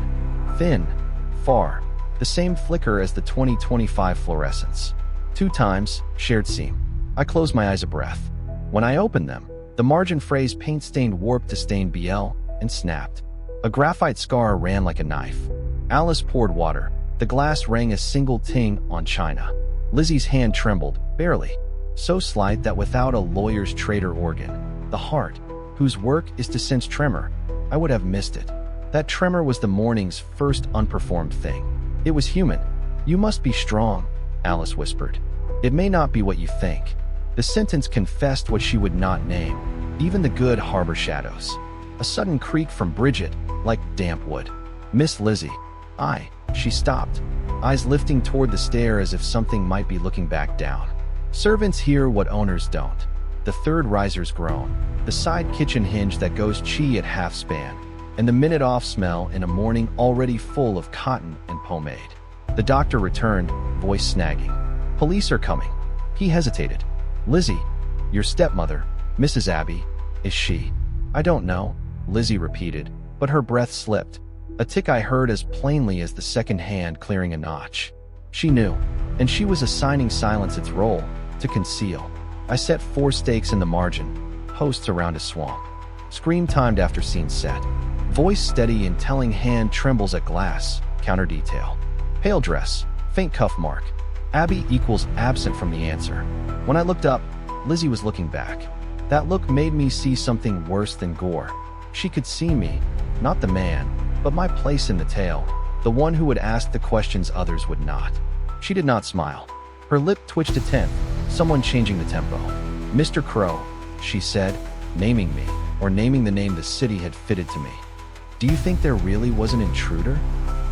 Thin, far, the same flicker as the 2025 fluorescence. 2 times, shared seam. I closed my eyes a breath. When I opened them, the margin phrase paint-stained warped to stain BL and snapped. A graphite scar ran like a knife. Alice poured water. The glass rang a single ting on china. Lizzie's hand trembled, barely. So slight that without a lawyer's traitor organ, the heart, whose work is to sense tremor, I would have missed it. That tremor was the morning's first unperformed thing. It was human. You must be strong, Alice whispered. It may not be what you think. The sentence confessed what she would not name. Even the good harbor shadows. A sudden creak from Bridget, like damp wood. Miss Lizzie. She stopped, eyes lifting toward the stair as if something might be looking back down. Servants hear what owners don't. The third riser's groan, the side kitchen hinge that goes chi at half span, and the minute-off smell in a morning already full of cotton and pomade. The doctor returned, voice snagging. Police are coming. He hesitated. Lizzie, your stepmother, Mrs. Abbey, is she? I don't know, Lizzie repeated, but her breath slipped. A tick I heard as plainly as the second hand clearing a notch. She knew, and she was assigning silence its role, to conceal. I set 4 stakes in the margin, posts around a swamp. Scream timed after scene set. Voice steady and telling, hand trembles at glass, counter detail. Pale dress, faint cuff mark. Abby equals absent from the answer. When I looked up, Lizzie was looking back. That look made me see something worse than gore. She could see me, not the man, but my place in the tale, the one who would ask the questions others would not. She did not smile. Her lip twitched a tenth, someone changing the tempo. Mr. Crow, she said, naming me, or naming the name the city had fitted to me. Do you think there really was an intruder?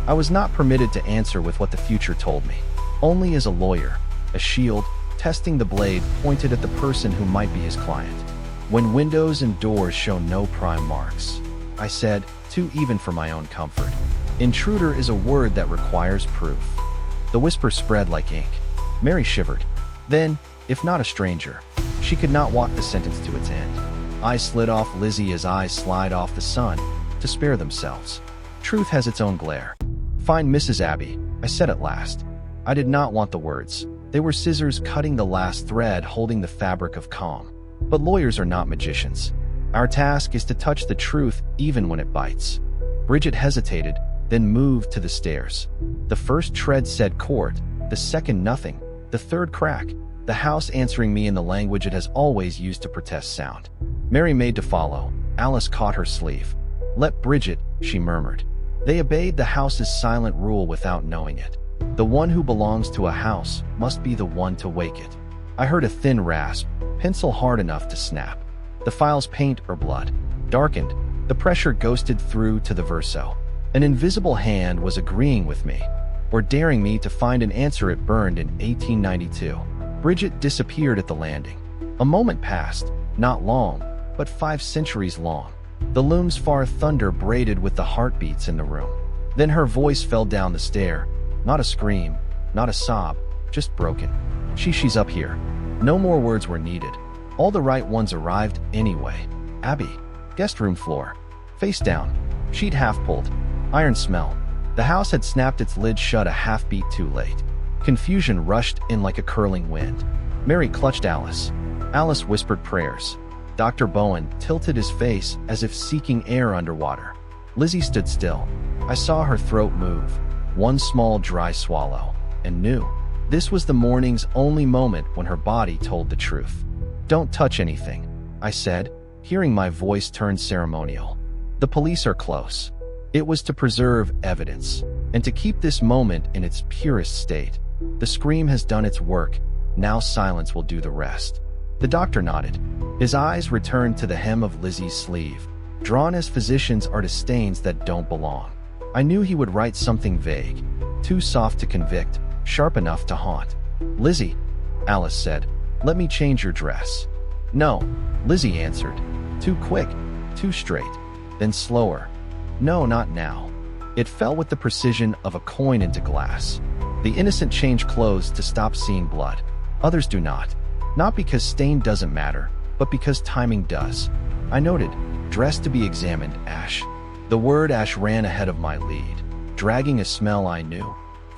I was not permitted to answer with what the future told me. Only as a lawyer, a shield, testing the blade pointed at the person who might be his client. When windows and doors show no prime marks, I said, too even for my own comfort. Intruder is a word that requires proof. The whisper spread like ink. Mary shivered. Then, if not a stranger, she could not walk the sentence to its end. Eyes slid off Lizzie as eyes slide off the sun, to spare themselves. Truth has its own glare. Find Mrs. Abbey, I said at last. I did not want the words. They were scissors cutting the last thread holding the fabric of calm. But lawyers are not magicians. Our task is to touch the truth even when it bites. Bridget hesitated, then moved to the stairs. The first tread said court, the second nothing, the third crack, the house answering me in the language it has always used to protest sound. Mary made to follow. Alice caught her sleeve. Let Bridget, she murmured. They obeyed the house's silent rule without knowing it. The one who belongs to a house must be the one to wake it. I heard a thin rasp, pencil hard enough to snap. The file's paint or blood darkened. The pressure ghosted through to the verso. An invisible hand was agreeing with me, or daring me to find an answer it burned in 1892. Bridget disappeared at the landing. A moment passed, not long, but 5 centuries long. The loom's far thunder braided with the heartbeats in the room. Then her voice fell down the stair. Not a scream, not a sob, just broken. She's up here. No more words were needed. All the right ones arrived anyway. Abby. Guest room floor. Face down. Sheet half pulled. Iron smell. The house had snapped its lid shut a half beat too late. Confusion rushed in like a curling wind. Mary clutched Alice. Alice whispered prayers. Dr. Bowen tilted his face as if seeking air underwater. Lizzie stood still. I saw her throat move. One small dry swallow. And knew. This was the morning's only moment when her body told the truth. Don't touch anything, I said, hearing my voice turn ceremonial. The police are close. It was to preserve evidence, and to keep this moment in its purest state. The scream has done its work. Now silence will do the rest. The doctor nodded. His eyes returned to the hem of Lizzie's sleeve, drawn as physicians are to stains that don't belong. I knew he would write something vague, too soft to convict, sharp enough to haunt. Lizzie, Alice said, let me change your dress. No, Lizzie answered. Too quick, too straight, then slower. No, not now. It fell with the precision of a coin into glass. The innocent change clothes to stop seeing blood. Others do not. Not because stain doesn't matter, but because timing does. I noted, dress to be examined, ash. The word ash ran ahead of my lead, dragging a smell I knew.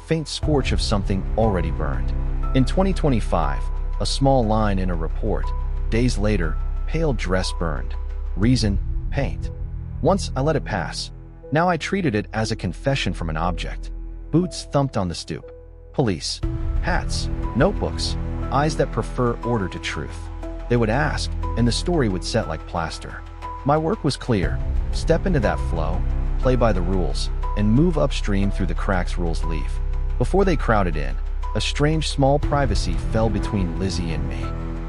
Faint scorch of something already burned. In 2025, a small line in a report. Days later, pale dress burned. Reason, paint. Once I let it pass. Now I treated it as a confession from an object. Boots thumped on the stoop. Police. Hats. Notebooks. Eyes that prefer order to truth. They would ask, and the story would set like plaster. My work was clear. Step into that flow, play by the rules, and move upstream through the cracks rules leave. Before they crowded in, a strange small privacy fell between Lizzie and me.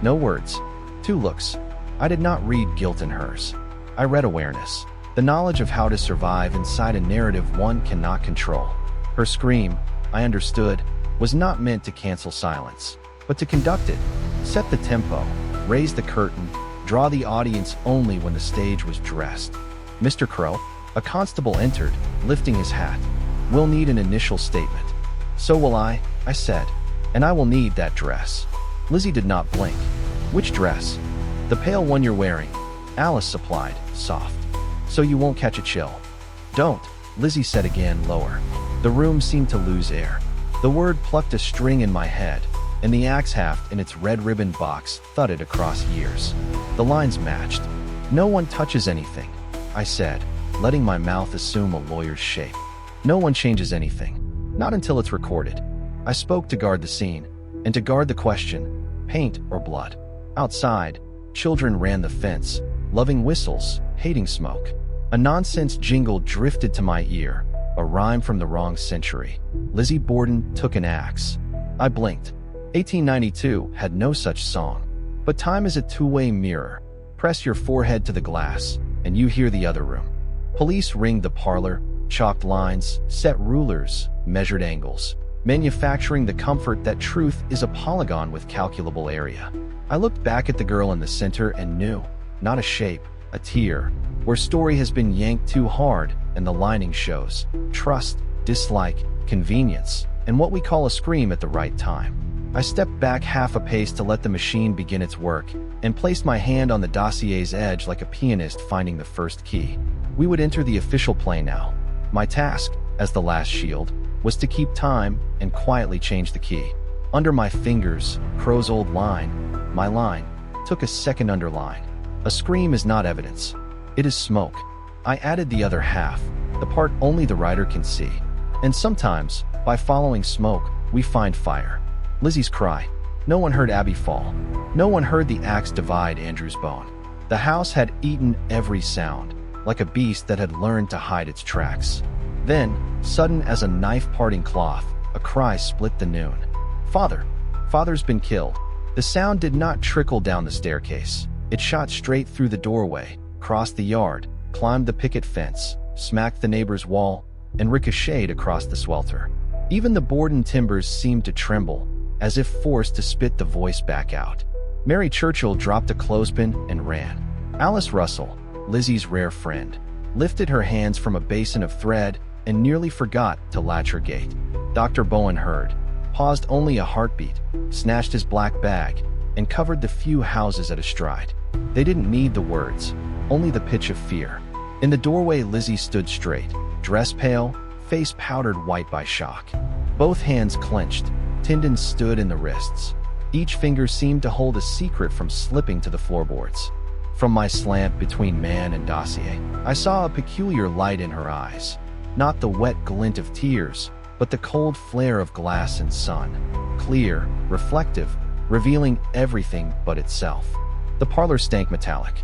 No words, 2 looks. I did not read guilt in hers. I read awareness, the knowledge of how to survive inside a narrative one cannot control. Her scream, I understood, was not meant to cancel silence, but to conduct it, set the tempo, raise the curtain, draw the audience only when the stage was dressed. Mr. Crow, a constable entered, lifting his hat. We'll need an initial statement. So will I said, and I will need that dress. Lizzie did not blink. Which dress? The pale one you're wearing, Alice supplied, soft. So you won't catch a chill. Don't, Lizzie said again, lower. The room seemed to lose air. The word plucked a string in my head, and the axe haft in its red ribbon box thudded across years. The lines matched. No one touches anything, I said, letting my mouth assume a lawyer's shape. No one changes anything. Not until it's recorded. I spoke to guard the scene, and to guard the question, paint or blood. Outside, children ran the fence, loving whistles, hating smoke. A nonsense jingle drifted to my ear, a rhyme from the wrong century. Lizzie Borden took an axe. I blinked. 1892 had no such song. But time is a two-way mirror. Press your forehead to the glass, and you hear the other room. Police ringed the parlor, chalked lines, set rulers, measured angles, manufacturing the comfort that truth is a polygon with calculable area. I looked back at the girl in the center and knew, not a shape, a tear, where story has been yanked too hard and the lining shows trust, dislike, convenience, and what we call a scream at the right time. I stepped back half a pace to let the machine begin its work and placed my hand on the dossier's edge like a pianist finding the first key. We would enter the official play now. My task, as the last shield, was to keep time and quietly change the key. Under my fingers, Crow's old line, my line, took a second underline. A scream is not evidence. It is smoke. I added the other half, the part only the writer can see. And sometimes, by following smoke, we find fire. Lizzie's cry. No one heard Abby fall. No one heard the axe divide Andrew's bone. The house had eaten every sound, like a beast that had learned to hide its tracks. Then, sudden as a knife parting cloth, a cry split the noon. Father! Father's been killed. The sound did not trickle down the staircase. It shot straight through the doorway, crossed the yard, climbed the picket fence, smacked the neighbor's wall, and ricocheted across the swelter. Even the Borden timbers seemed to tremble, as if forced to spit the voice back out. Mary Churchill dropped a clothespin and ran. Alice Russell, Lizzie's rare friend, lifted her hands from a basin of thread and nearly forgot to latch her gate. Dr. Bowen heard, paused only a heartbeat, snatched his black bag, and covered the few houses at a stride. They didn't need the words, only the pitch of fear. In the doorway, Lizzie stood straight, dress pale, face powdered white by shock. Both hands clenched, tendons stood in the wrists. Each finger seemed to hold a secret from slipping to the floorboards. From my slant between man and dossier, I saw a peculiar light in her eyes. Not the wet glint of tears, but the cold flare of glass and sun. Clear, reflective, revealing everything but itself. The parlor stank metallic.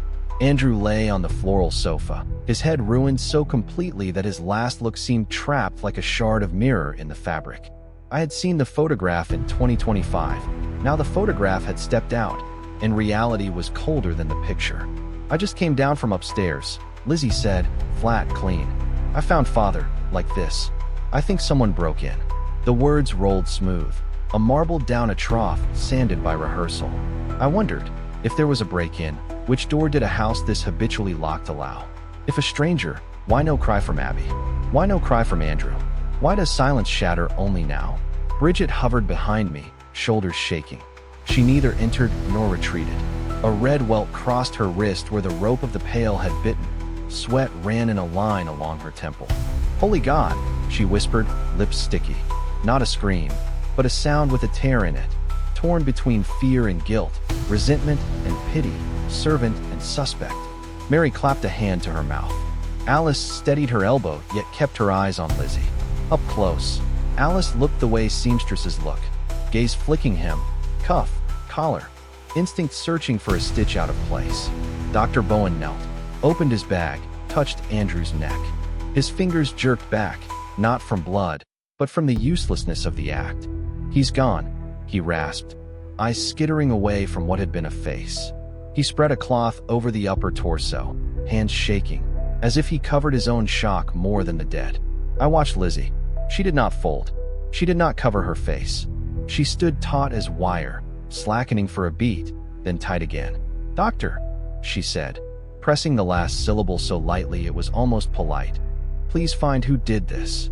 Andrew lay on the floral sofa, his head ruined so completely that his last look seemed trapped like a shard of mirror in the fabric. I had seen the photograph in 2025. Now the photograph had stepped out, and reality was colder than the picture. I just came down from upstairs, Lizzie said, flat, clean. I found Father, like this. I think someone broke in. The words rolled smooth, a marble down a trough sanded by rehearsal. I wondered, if there was a break-in, which door did a house this habitually locked allow? If a stranger, why no cry from Abby? Why no cry from Andrew? Why does silence shatter only now? Bridget hovered behind me, shoulders shaking. She neither entered nor retreated. A red welt crossed her wrist where the rope of the pail had bitten. Sweat ran in a line along her temple. Holy God, she whispered, lips sticky. Not a scream, but a sound with a tear in it, torn between fear and guilt, resentment and pity, servant and suspect. Mary clapped a hand to her mouth. Alice steadied her elbow, yet kept her eyes on Lizzie. Up close, Alice looked the way seamstresses look, gaze flicking hem, cuff, collar, instinct searching for a stitch out of place. Dr. Bowen knelt. opened his bag, touched Andrew's neck. His fingers jerked back, not from blood, but from the uselessness of the act. "He's gone," he rasped, eyes skittering away from what had been a face. He spread a cloth over the upper torso, hands shaking, as if he covered his own shock more than the dead. I watched Lizzie. She did not fold. She did not cover her face. She stood taut as wire, slackening for a beat, then tight again. "Doctor," she said, pressing the last syllable so lightly it was almost polite. "Please find who did this."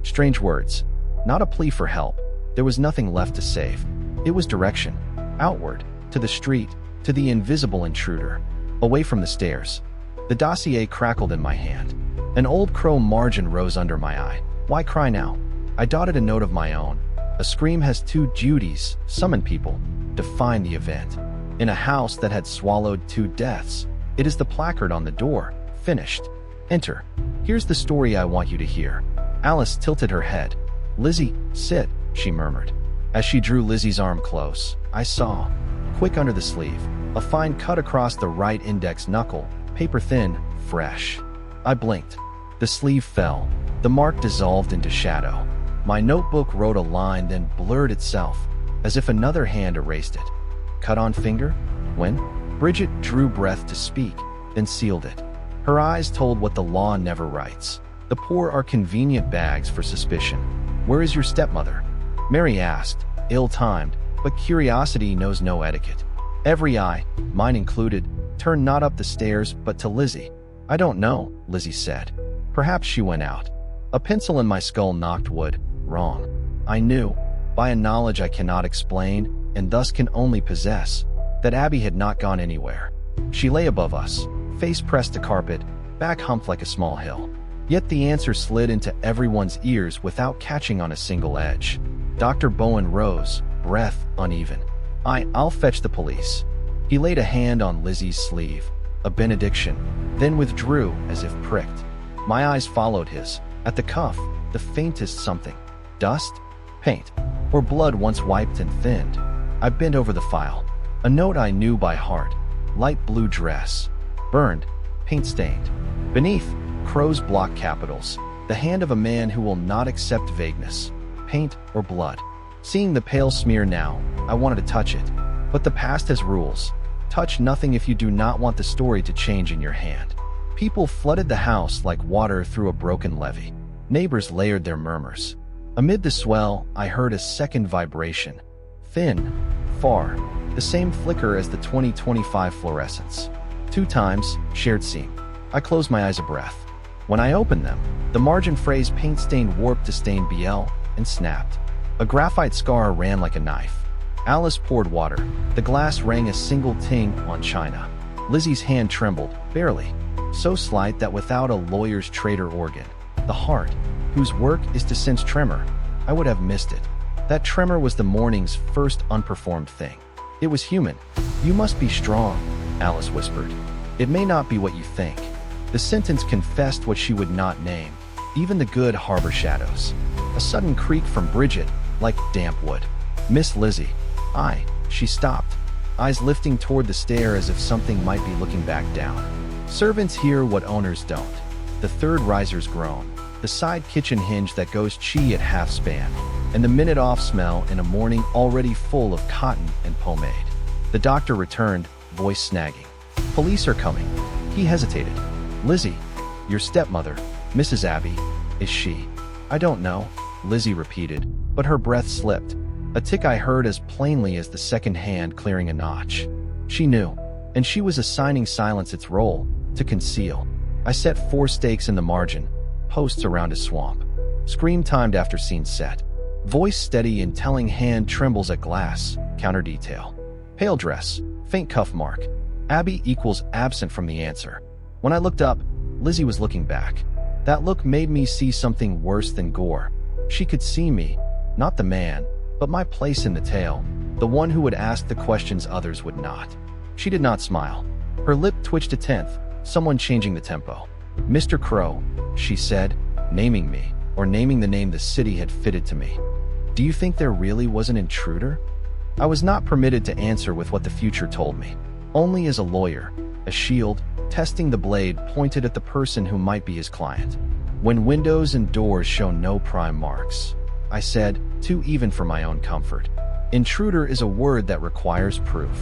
Strange words. Not a plea for help. There was nothing left to save. It was direction. Outward, to the street, to the invisible intruder. Away from the stairs. The dossier crackled in my hand. An old crow margin rose under my eye. Why cry now? I dotted a note of my own. A scream has two duties: summon people, define the event. In a house that had swallowed 2 deaths, it is the placard on the door. Finished. Enter. Here's the story I want you to hear. Alice tilted her head. "Lizzie, sit," she murmured. As she drew Lizzie's arm close, I saw, quick under the sleeve, a fine cut across the right index knuckle, paper thin, fresh. I blinked. The sleeve fell. The mark dissolved into shadow. My notebook wrote a line, then blurred itself, as if another hand erased it. Cut on finger? When? Bridget drew breath to speak, then sealed it. Her eyes told what the law never writes. The poor are convenient bags for suspicion. "Where is your stepmother?" Mary asked, ill-timed, but curiosity knows no etiquette. Every eye, mine included, turned not up the stairs but to Lizzie. "I don't know," Lizzie said. "Perhaps she went out." A pencil in my skull knocked wood. Wrong. I knew, by a knowledge I cannot explain, and thus can only possess, that Abby had not gone anywhere. She lay above us, face pressed to carpet, back humped like a small hill. Yet the answer slid into everyone's ears without catching on a single edge. Dr. Bowen rose, breath uneven. I'll fetch the police." He laid a hand on Lizzie's sleeve, a benediction, then withdrew as if pricked. My eyes followed his. At the cuff, the faintest something. Dust? Paint? Or blood once wiped and thinned? I bent over the file. A note I knew by heart. Light blue dress. Burned. Paint-stained. Beneath, crow's block capitals. The hand of a man who will not accept vagueness. Paint or blood. Seeing the pale smear now, I wanted to touch it. But the past has rules. Touch nothing if you do not want the story to change in your hand. People flooded the house like water through a broken levee. Neighbors layered their murmurs. Amid the swell, I heard a second vibration. Thin, far, the same flicker as the 2025 fluorescence. 2 times, shared seam. I closed my eyes a breath. When I opened them, the margin phrase paint-stained warped to stain BL and snapped. A graphite scar ran like a knife. Alice poured water. The glass rang a single ting on china. Lizzie's hand trembled, barely. So slight that without a lawyer's traitor organ, the heart, whose work is to sense tremor, I would have missed it. That tremor was the morning's first unperformed thing. It was human. "You must be strong," Alice whispered. "It may not be what you think." The sentence confessed what she would not name. Even the good harbor shadows. A sudden creak from Bridget, like damp wood. "Miss Lizzie." She stopped, eyes lifting toward the stair as if something might be looking back down. Servants hear what owners don't. The third riser's groan, the side kitchen hinge that goes chi at half span, and the minute-off smell in a morning already full of cotton and pomade. The doctor returned, voice snagging. "Police are coming." He hesitated. "Lizzie, your stepmother, Mrs. Abby, is she?" "I don't know," Lizzie repeated, but her breath slipped. A tick I heard as plainly as the second hand clearing a notch. She knew, and she was assigning silence its role, to conceal. I set 4 stakes in the margin, posts around a swamp. Scream timed after scene set. Voice steady in telling, hand trembles at glass, counter detail. Pale dress, faint cuff mark. Abby equals absent from the answer. When I looked up, Lizzie was looking back. That look made me see something worse than gore. She could see me, not the man, but my place in the tale, the one who would ask the questions others would not. She did not smile. Her lip twitched a tenth, someone changing the tempo. "Mr. Crow," she said, naming me, or naming the name the city had fitted to me. "Do you think there really was an intruder?" I was not permitted to answer with what the future told me. Only as a lawyer, a shield, testing the blade pointed at the person who might be his client. When windows and doors show no prime marks, I said, too even for my own comfort. Intruder is a word that requires proof.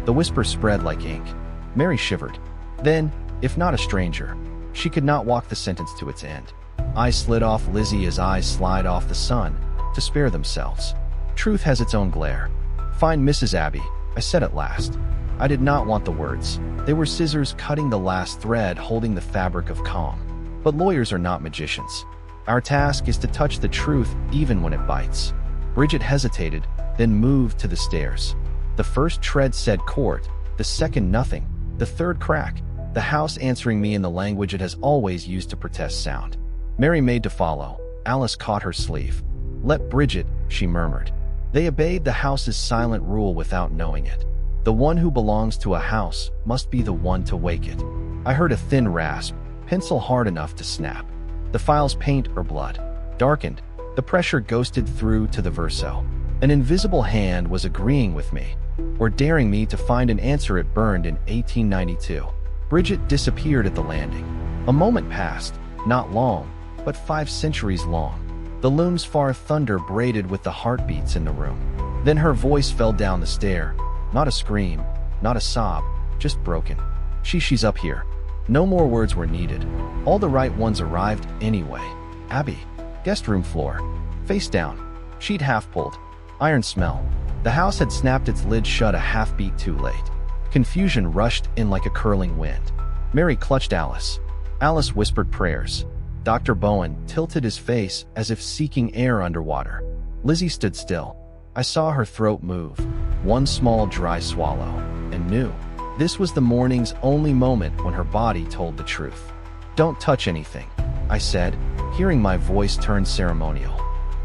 The whisper spread like ink. Mary shivered. Then, if not a stranger, she could not walk the sentence to its end. I slid off Lizzie as eyes slide off the sun, to spare themselves. Truth has its own glare. Find Mrs. Abbey, I said at last. I did not want the words. They were scissors cutting the last thread holding the fabric of calm. But lawyers are not magicians. Our task is to touch the truth even when it bites. Bridget hesitated, then moved to the stairs. The first tread said court, the second nothing, the third crack, the house answering me in the language it has always used to protest sound. Mary made to follow. Alice caught her sleeve. Let Bridget, she murmured. They obeyed the house's silent rule without knowing it. The one who belongs to a house must be the one to wake it. I heard a thin rasp, pencil hard enough to snap. The file's paint or blood darkened. The pressure ghosted through to the verso. An invisible hand was agreeing with me, or daring me to find an answer it burned in 1892. Bridget disappeared at the landing. A moment passed, not long, but 5 centuries long. The loom's far thunder braided with the heartbeats in the room. Then her voice fell down the stair. Not a scream, not a sob, just broken. She's up here. No more words were needed. All the right ones arrived anyway. Abbey. Guest room floor. Face down. Sheet half pulled. Iron smell. The house had snapped its lid shut a half beat too late. Confusion rushed in like a curling wind. Mary clutched Alice. Alice whispered prayers. Dr. Bowen tilted his face as if seeking air underwater. Lizzie stood still. I saw her throat move. One small dry swallow. And knew. This was the morning's only moment when her body told the truth. Don't touch anything, I said, hearing my voice turn ceremonial.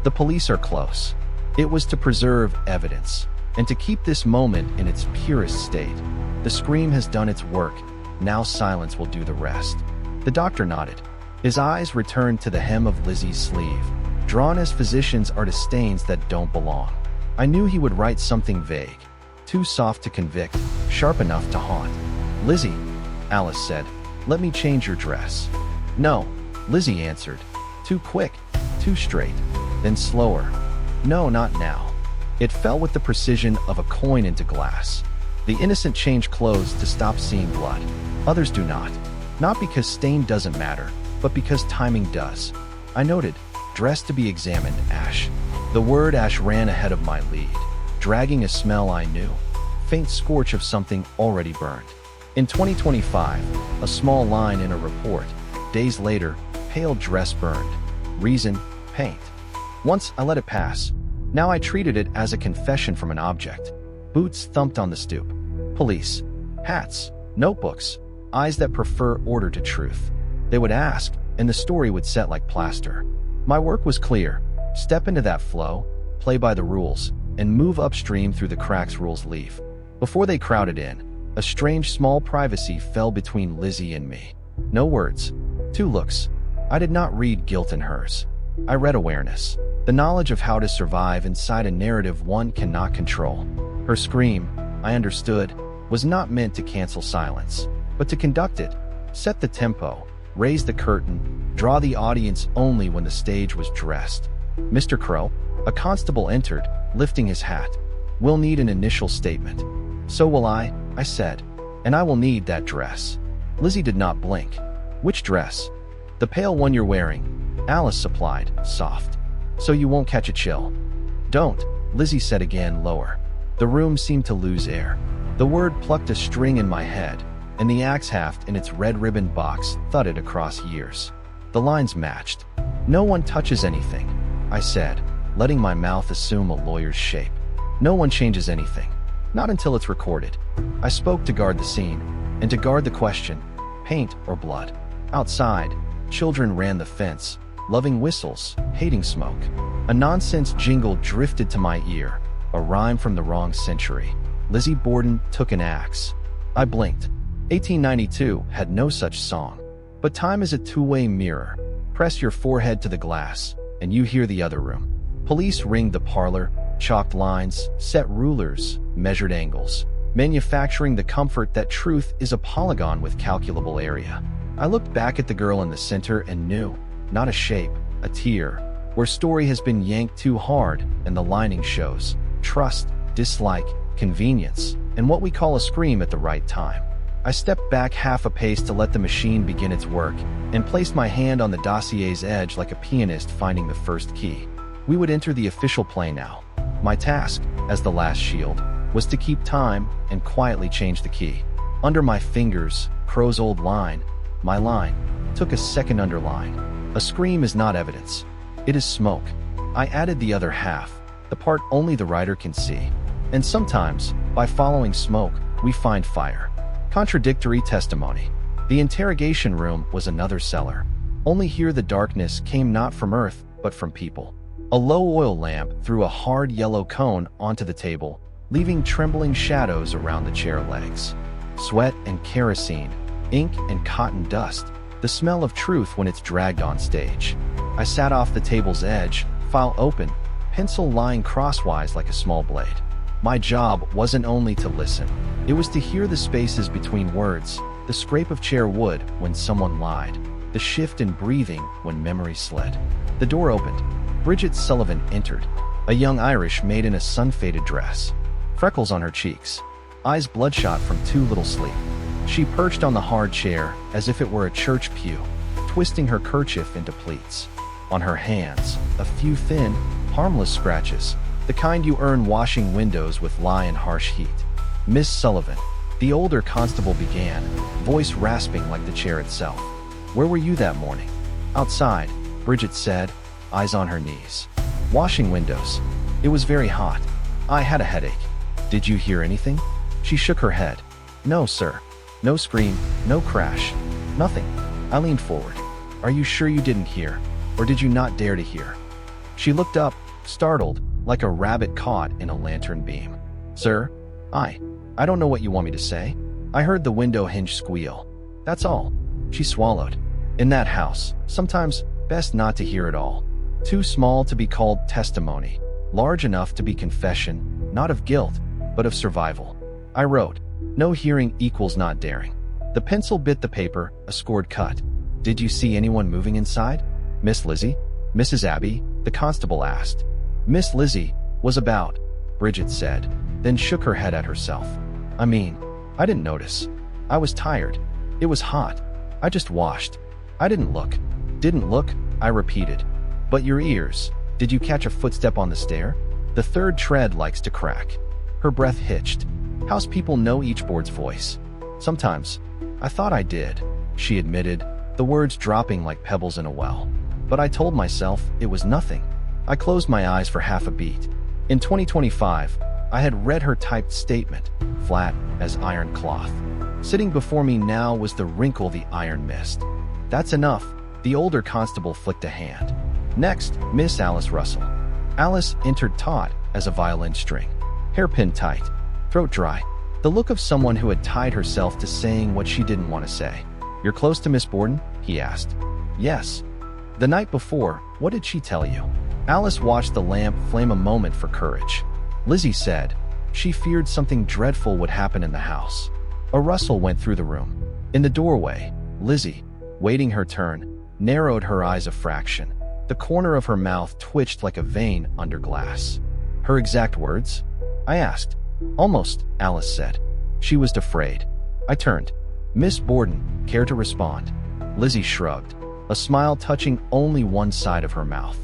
The police are close. It was to preserve evidence, and to keep this moment in its purest state. The scream has done its work. Now silence will do the rest. The doctor nodded. His eyes returned to the hem of Lizzie's sleeve, drawn as physicians are to stains that don't belong. I knew he would write something vague, too soft to convict, sharp enough to haunt. Lizzie, Alice said, let me change your dress. No, Lizzie answered. Too quick, too straight, then slower. No, not now. It fell with the precision of a coin into glass. The innocent change clothes to stop seeing blood. Others do not. Not because stain doesn't matter, but because timing does. I noted, dress to be examined, ash. The word ash ran ahead of my lead, dragging a smell I knew. Faint scorch of something already burned. In 2025, a small line in a report. Days later, pale dress burned. Reason, paint. Once I let it pass. Now I treated it as a confession from an object. Boots thumped on the stoop. Police. Hats. Notebooks. Eyes that prefer order to truth. They would ask, and the story would set like plaster. My work was clear. Step into that flow, play by the rules, and move upstream through the cracks rules leave. Before they crowded in, a strange small privacy fell between Lizzie and me. No words. 2 looks. I did not read guilt in hers. I read awareness. The knowledge of how to survive inside a narrative one cannot control. Her scream, I understood, was not meant to cancel silence, but to conduct it, set the tempo, raise the curtain, draw the audience only when the stage was dressed. Mr. Crow, a constable entered, lifting his hat. We'll need an initial statement. So will I said, and I will need that dress. Lizzie did not blink. Which dress? The pale one you're wearing, Alice supplied, soft. So you won't catch a chill. Don't, Lizzie said again, lower. The room seemed to lose air. The word plucked a string in my head, and the axe haft in its red ribbon box thudded across years. The lines matched. No one touches anything, I said, letting my mouth assume a lawyer's shape. No one changes anything. Not until it's recorded. I spoke to guard the scene, and to guard the question, paint or blood. Outside, children ran the fence, loving whistles, hating smoke. A nonsense jingle drifted to my ear, a rhyme from the wrong century. Lizzie Borden took an axe. I blinked. 1892 had no such song. But time is a two-way mirror. Press your forehead to the glass, and you hear the other room. Police ringed the parlor, chalked lines, set rulers, measured angles. manufacturing the comfort that truth is a polygon with calculable area. I looked back at the girl in the center and knew, not a shape, a tear, where story has been yanked too hard and the lining shows trust, dislike, convenience, and what we call a scream at the right time. I stepped back half a pace to let the machine begin its work and placed my hand on the dossier's edge like a pianist finding the first key. We would enter the official play now. My task, as the last shield, was to keep time and quietly change the key. Under my fingers, Crow's old line, my line, took a second underline. A scream is not evidence. It is smoke. I added the other half, the part only the writer can see. And sometimes, by following smoke, we find fire. Contradictory testimony. The interrogation room was another cellar. Only here the darkness came not from earth, but from people. A low oil lamp threw a hard yellow cone onto the table, leaving trembling shadows around the chair legs. Sweat and kerosene, ink and cotton dust, the smell of truth when it's dragged on stage. I sat off the table's edge, file open, pencil lying crosswise like a small blade. My job wasn't only to listen. It was to hear the spaces between words, the scrape of chair wood when someone lied, the shift in breathing when memory slid. The door opened. Bridget Sullivan entered, a young Irish maid in a sun-faded dress. Freckles on her cheeks, eyes bloodshot from too little sleep. She perched on the hard chair as if it were a church pew, twisting her kerchief into pleats. On her hands, a few thin, harmless scratches, the kind you earn washing windows with lye and harsh heat. Miss Sullivan, the older constable began, voice rasping like the chair itself. Where were you that morning? Outside, Bridget said, eyes on her knees. Washing windows. It was very hot. I had a headache. Did you hear anything? She shook her head. No, sir. No scream, no crash. Nothing. I leaned forward. Are you sure you didn't hear? Or did you not dare to hear? She looked up, startled, like a rabbit caught in a lantern beam. Sir, I don't know what you want me to say. I heard the window hinge squeal. That's all. She swallowed. In that house, sometimes best not to hear it all. Too small to be called testimony, large enough to be confession, not of guilt, but of survival. I wrote, no hearing equals not daring. The pencil bit the paper, a scored cut. Did you see anyone moving inside? Miss Lizzie? Mrs. Abby? The constable asked. Miss Lizzie was about, Bridget said, then shook her head at herself. I didn't notice. I was tired. It was hot. I just washed. I didn't look. Didn't look, I repeated. But your ears, did you catch a footstep on the stair? The third tread likes to crack. Her breath hitched. House people know each board's voice. Sometimes. I thought I did, she admitted, the words dropping like pebbles in a well. But I told myself it was nothing. I closed my eyes for half a beat. In 2025, I had read her typed statement, flat as iron cloth. Sitting before me now was the wrinkle the iron missed. That's enough, the older constable flicked a hand. Next, Miss Alice Russell. Alice entered taut as a violin string. Hairpin tight, throat dry. The look of someone who had tied herself to saying what she didn't want to say. You're close to Miss Borden? He asked. Yes. The night before, what did she tell you? Alice watched the lamp flame a moment for courage. Lizzie said, she feared something dreadful would happen in the house. A rustle went through the room. In the doorway, Lizzie, waiting her turn, narrowed her eyes a fraction. The corner of her mouth twitched like a vein under glass. Her exact words? I asked. Almost, Alice said. She was afraid. I turned. Miss Borden, care to respond? Lizzie shrugged, a smile touching only one side of her mouth.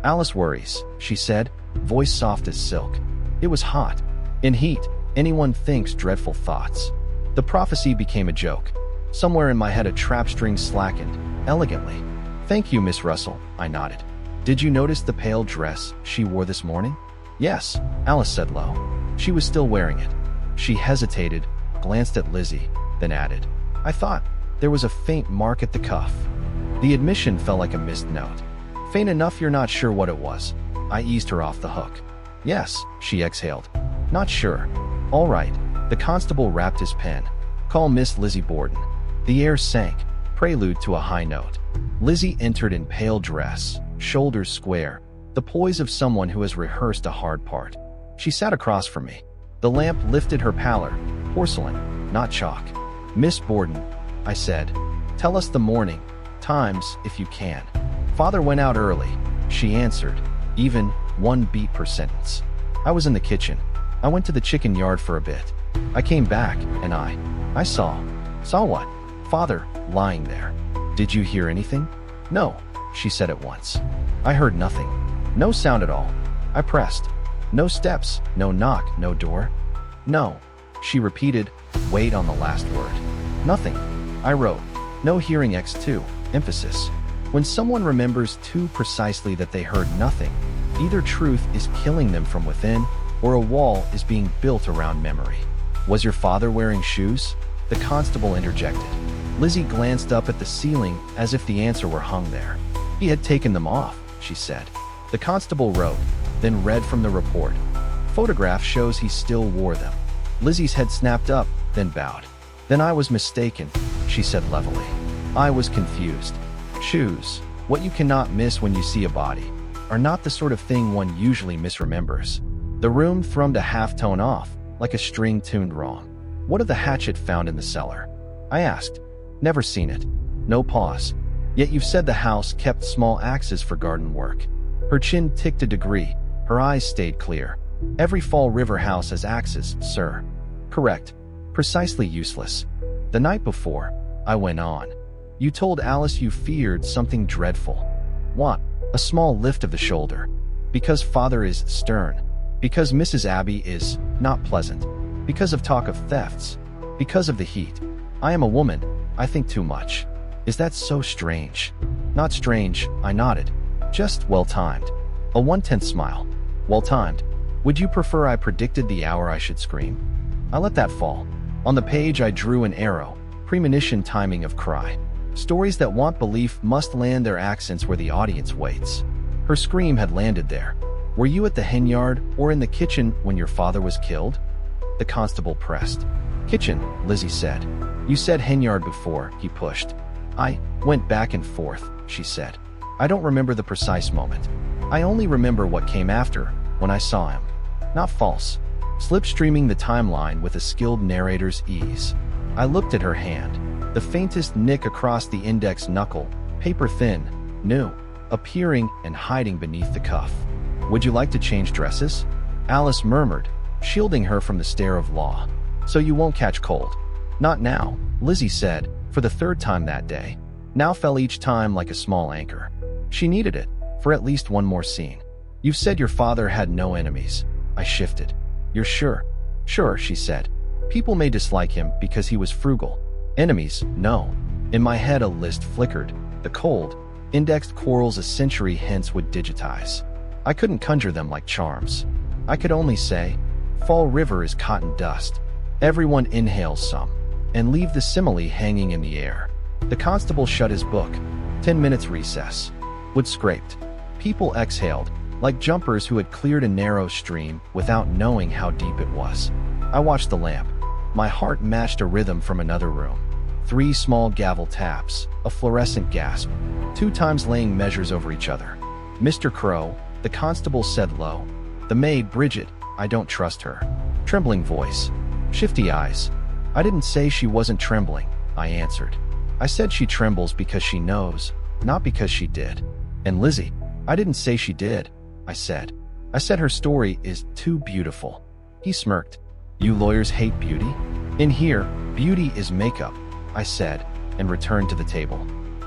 Alice worries, she said, voice soft as silk. It was hot. In heat, anyone thinks dreadful thoughts. The prophecy became a joke. Somewhere in my head a trap string slackened, elegantly. Thank you, Miss Russell, I nodded. Did you notice the pale dress she wore this morning? Yes, Alice said low. She was still wearing it. She hesitated, glanced at Lizzie, then added, I thought there was a faint mark at the cuff. The admission fell like a missed note. Faint enough you're not sure what it was. I eased her off the hook. Yes, she exhaled. Not sure. All right. The constable rapped his pen. Call Miss Lizzie Borden. The air sank, prelude to a high note. Lizzie entered in pale dress, shoulders square, the poise of someone who has rehearsed a hard part. She sat across from me. The lamp lifted her pallor. Porcelain, not chalk. Miss Borden, I said, tell us the morning, times, if you can. Father went out early, she answered, even 1 beat per sentence. I was in the kitchen. I went to the chicken yard for a bit. I came back, and I saw. Saw what? Father, lying there. Did you hear anything? No, she said at once. I heard nothing. No sound at all. I pressed. No steps, no knock, no door. No, she repeated, wait on the last word. Nothing. I wrote. No hearing X2, emphasis. When someone remembers too precisely that they heard nothing, either truth is killing them from within, or a wall is being built around memory. Was your father wearing shoes? The constable interjected. Lizzie glanced up at the ceiling as if the answer were hung there. He had taken them off, she said. The constable wrote, then read from the report. Photograph shows he still wore them. Lizzie's head snapped up, then bowed. Then I was mistaken, she said levelly. I was confused. Shoes, what you cannot miss when you see a body, are not the sort of thing one usually misremembers. The room thrummed a half-tone off, like a string tuned wrong. What of the hatchet found in the cellar? I asked. Never seen it. No pause. Yet you've said the house kept small axes for garden work. Her chin ticked a degree. Her eyes stayed clear. Every Fall River house has axes, sir. Correct. Precisely useless. The night before, I went on. You told Alice you feared something dreadful. What? A small lift of the shoulder. Because father is stern. Because Mrs. Abbey is not pleasant. Because of talk of thefts. Because of the heat. I am a woman. I think too much. Is that so strange? Not strange, I nodded. Just well-timed. A 1/10 smile. Well-timed. Would you prefer I predicted the hour I should scream? I let that fall. On the page I drew an arrow. Premonition timing of cry. Stories that want belief must land their accents where the audience waits. Her scream had landed there. Were you at the hen yard or in the kitchen when your father was killed? The constable pressed. Kitchen, Lizzie said. You said hen yard before, he pushed. I went back and forth, she said. I don't remember the precise moment. I only remember what came after, when I saw him. Not false. Slipstreaming the timeline with a skilled narrator's ease. I looked at her hand. The faintest nick across the index knuckle, paper thin, new, appearing and hiding beneath the cuff. Would you like to change dresses? Alice murmured, shielding her from the stare of law. So you won't catch cold. Not now, Lizzie said, for the 3rd time that day. Now fell each time like a small anchor. She needed it, for at least one more scene. You've said your father had no enemies. I shifted. You're sure? Sure, she said. People may dislike him because he was frugal. Enemies, no. In my head a list flickered. The cold, indexed quarrels a century hence would digitize. I couldn't conjure them like charms. I could only say, Fall River is cotton dust. Everyone inhales some, and leave the simile hanging in the air. The constable shut his book. 10 minutes recess. Wood scraped. People exhaled, like jumpers who had cleared a narrow stream without knowing how deep it was. I watched the lamp. My heart matched a rhythm from another room. 3 small gavel taps, a fluorescent gasp, 2 times laying measures over each other. Mr. Crow, the constable said low. The maid, Bridget, I don't trust her. Trembling voice. Shifty eyes. I didn't say she wasn't trembling, I answered. I said she trembles because she knows, not because she did. And Lizzie, I didn't say she did, I said. I said her story is too beautiful. He smirked. You lawyers hate beauty? In here, beauty is makeup, I said, and returned to the table.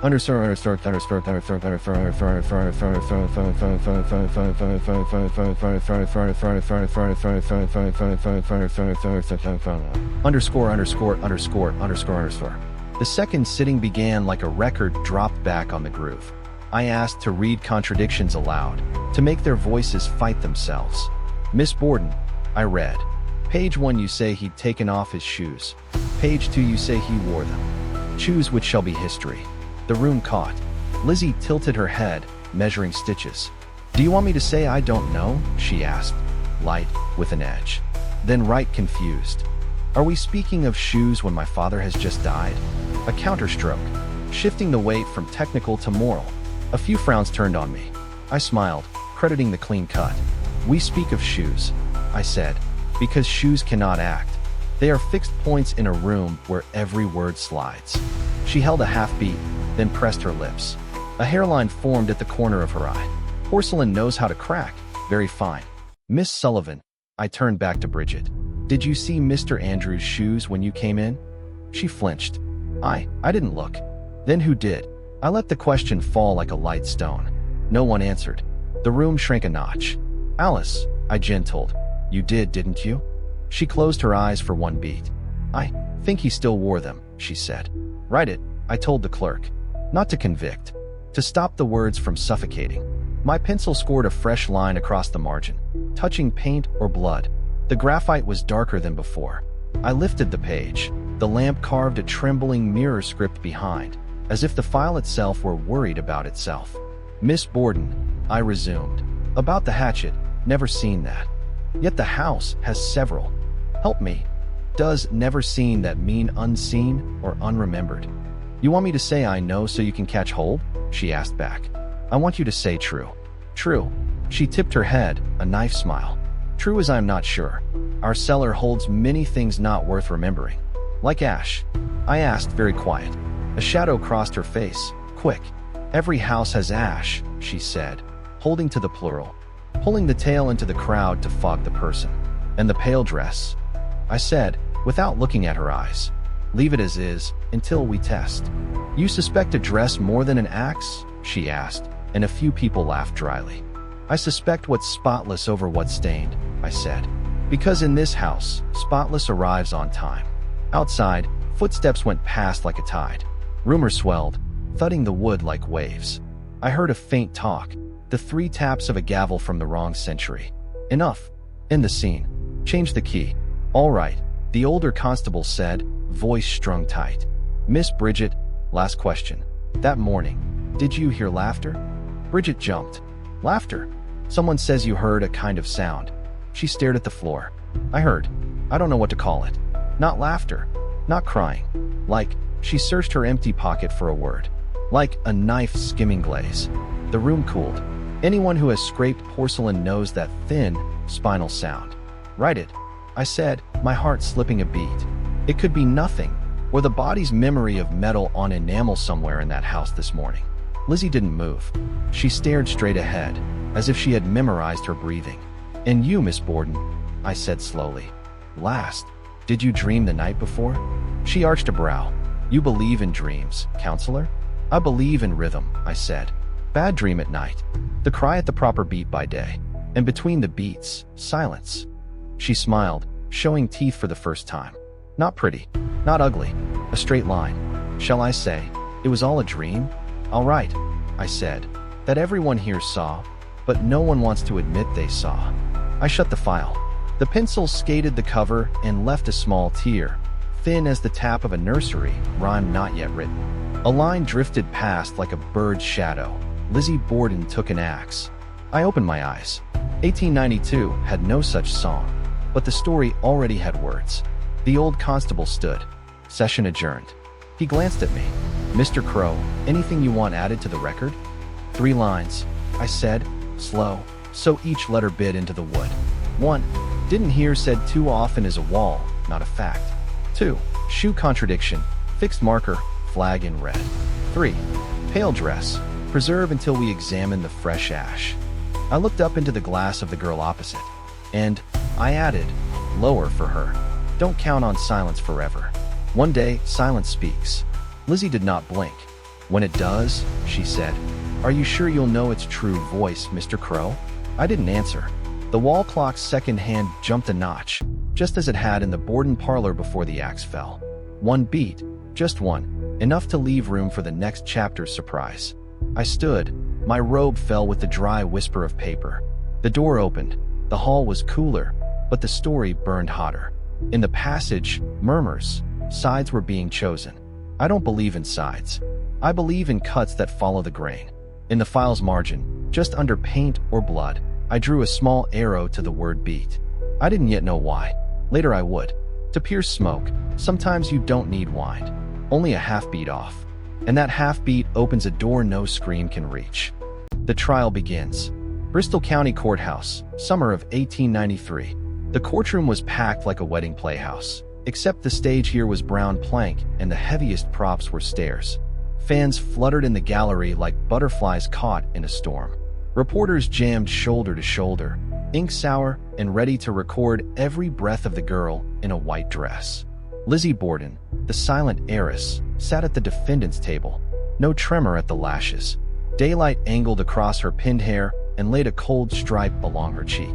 Underscore. The second sitting began like a record dropped back on the groove. I asked to read contradictions aloud, to make their voices fight themselves. Miss Borden, I read. Page 1 you say he'd taken off his shoes. Page 2 you say he wore them. Choose which shall be history. The room caught. Lizzie tilted her head, measuring stitches. Do you want me to say I don't know? She asked, light, with an edge. Then right confused. Are we speaking of shoes when my father has just died? A counterstroke, shifting the weight from technical to moral. A few frowns turned on me. I smiled, crediting the clean cut. We speak of shoes, I said. Because shoes cannot act. They are fixed points in a room where every word slides. She held a half-beat, then pressed her lips. A hairline formed at the corner of her eye. Porcelain knows how to crack. Very fine. Miss Sullivan. I turned back to Bridget. Did you see Mr. Andrews' shoes when you came in? She flinched. I didn't look. Then who did? I let the question fall like a light stone. No one answered. The room shrank a notch. Alice, I gentled. You did, didn't you? She closed her eyes for one beat. I think he still wore them, she said. Write it, I told the clerk. Not to convict. To stop the words from suffocating. My pencil scored a fresh line across the margin, touching paint or blood. The graphite was darker than before. I lifted the page. The lamp carved a trembling mirror script behind, as if the file itself were worried about itself. Miss Borden, I resumed. About the hatchet, never seen that. Yet the house has several. Help me. Does never seen that mean unseen or unremembered? You want me to say I know so you can catch hold? She asked back. I want you to say true. True. She tipped her head, a knife smile. True as I'm not sure. Our cellar holds many things not worth remembering. Like ash. I asked, very quiet. A shadow crossed her face. Quick. Every house has ash, she said, holding to the plural, pulling the tail into the crowd to fog the person. And the pale dress. I said, without looking at her eyes. Leave it as is, until we test. You suspect a dress more than an axe? She asked, and a few people laughed dryly. I suspect what's spotless over what's stained, I said. Because in this house, spotless arrives on time. Outside, footsteps went past like a tide. Rumor swelled, thudding the wood like waves. I heard a faint talk, the 3 taps of a gavel from the wrong century. Enough. End the scene. Change the key. All right, the older constable said, voice strung tight. Miss Bridget, last question. That morning, did you hear laughter? Bridget jumped. Laughter? Someone says you heard a kind of sound. She stared at the floor. I heard. I don't know what to call it. Not laughter. Not crying. Like, she searched her empty pocket for a word. Like a knife skimming glaze. The room cooled. Anyone who has scraped porcelain knows that thin, spinal sound. Write it, I said, my heart slipping a beat. It could be nothing, or the body's memory of metal on enamel somewhere in that house this morning. Lizzie didn't move. She stared straight ahead, as if she had memorized her breathing. And you, Miss Borden, I said slowly. Last, did you dream the night before? She arched a brow. You believe in dreams, counselor? I believe in rhythm, I said. Bad dream at night. The cry at the proper beat by day. And between the beats, silence. She smiled, showing teeth for the first time. Not pretty, not ugly, a straight line. Shall I say, it was all a dream? All right, I said, that everyone here saw, but no one wants to admit they saw. I shut the file. The pencil skated the cover and left a small tear, thin as the tap of a nursery, rhyme not yet written. A line drifted past like a bird's shadow. Lizzie Borden took an axe. I opened my eyes. 1892 had no such song, but the story already had words. The old constable stood. Session adjourned. He glanced at me. Mr. Crow, anything you want added to the record? 3 lines, I said, slow, so each letter bit into the wood. 1. Didn't hear said too often is a wall, not a fact. 2. Shoe contradiction, fixed marker, flag in red. 3. Pale dress, preserve until we examine the fresh ash. I looked up into the glass of the girl opposite, and I added, lower for her. Don't count on silence forever. One day, silence speaks. Lizzie did not blink. When it does, she said, are you sure you'll know its true voice, Mr. Crow? I didn't answer. The wall clock's second hand jumped a notch, just as it had in the Borden parlor before the axe fell. 1 beat, just 1, enough to leave room for the next chapter's surprise. I stood. My robe fell with the dry whisper of paper. The door opened. The hall was cooler, but the story burned hotter. In the passage, murmurs. Sides were being chosen. I don't believe in sides. I believe in cuts that follow the grain. In the file's margin, just under paint or blood, I drew a small arrow to the word beat. I didn't yet know why. Later I would. To pierce smoke, sometimes you don't need wind. Only a half beat off. And that half beat opens a door no scream can reach. The trial begins. Bristol County Courthouse, summer of 1893. The courtroom was packed like a wedding playhouse, except the stage here was brown plank and the heaviest props were stairs. Fans fluttered in the gallery like butterflies caught in a storm. Reporters jammed shoulder to shoulder, ink sour and ready to record every breath of the girl in a white dress. Lizzie Borden, the silent heiress, sat at the defendant's table, no tremor at the lashes. Daylight angled across her pinned hair and laid a cold stripe along her cheek.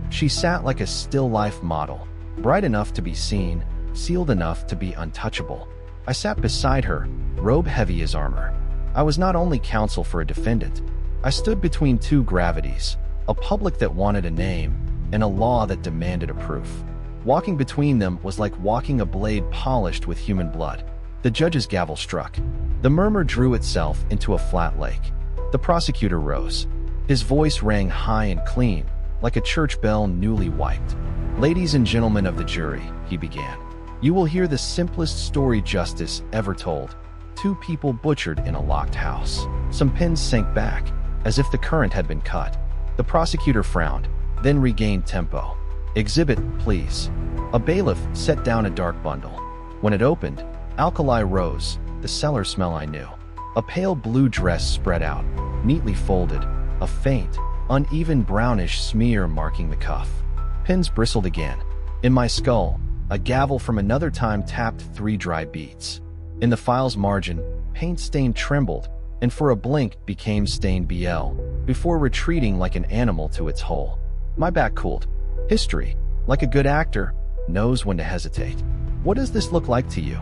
She sat like a still-life model, bright enough to be seen, sealed enough to be untouchable. I sat beside her, robe heavy as armor. I was not only counsel for a defendant. I stood between two gravities, a public that wanted a name and a law that demanded a proof. Walking between them was like walking a blade polished with human blood. The judge's gavel struck. The murmur drew itself into a flat lake. The prosecutor rose. His voice rang high and clean, like a church bell newly wiped. "Ladies and gentlemen of the jury," he began, "you will hear the simplest story justice ever told. Two people butchered in a locked house." Some pins sank back, as if the current had been cut. The prosecutor frowned, then regained tempo. "Exhibit, please." A bailiff set down a dark bundle. When it opened, alkali rose, the cellar smell I knew. A pale blue dress spread out, neatly folded, a faint, uneven brownish smear marking the cuff. Pins bristled again. In my skull, a gavel from another time tapped 3 dry beats. In the file's margin, paint stain trembled, and for a blink became stained BL, before retreating like an animal to its hole. My back cooled. History, like a good actor, knows when to hesitate. "What does this look like to you?"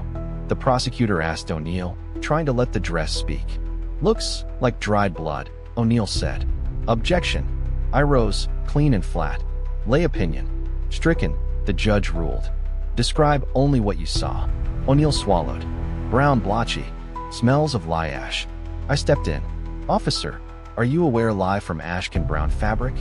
the prosecutor asked O'Neill, trying to let the dress speak. "Looks like dried blood," O'Neill said. "Objection." I rose, clean and flat. "Lay opinion." "Stricken," the judge ruled. "Describe only what you saw." O'Neill swallowed. "Brown blotchy. Smells of lye ash." I stepped in. "Officer, are you aware lye from ash can brown fabric?"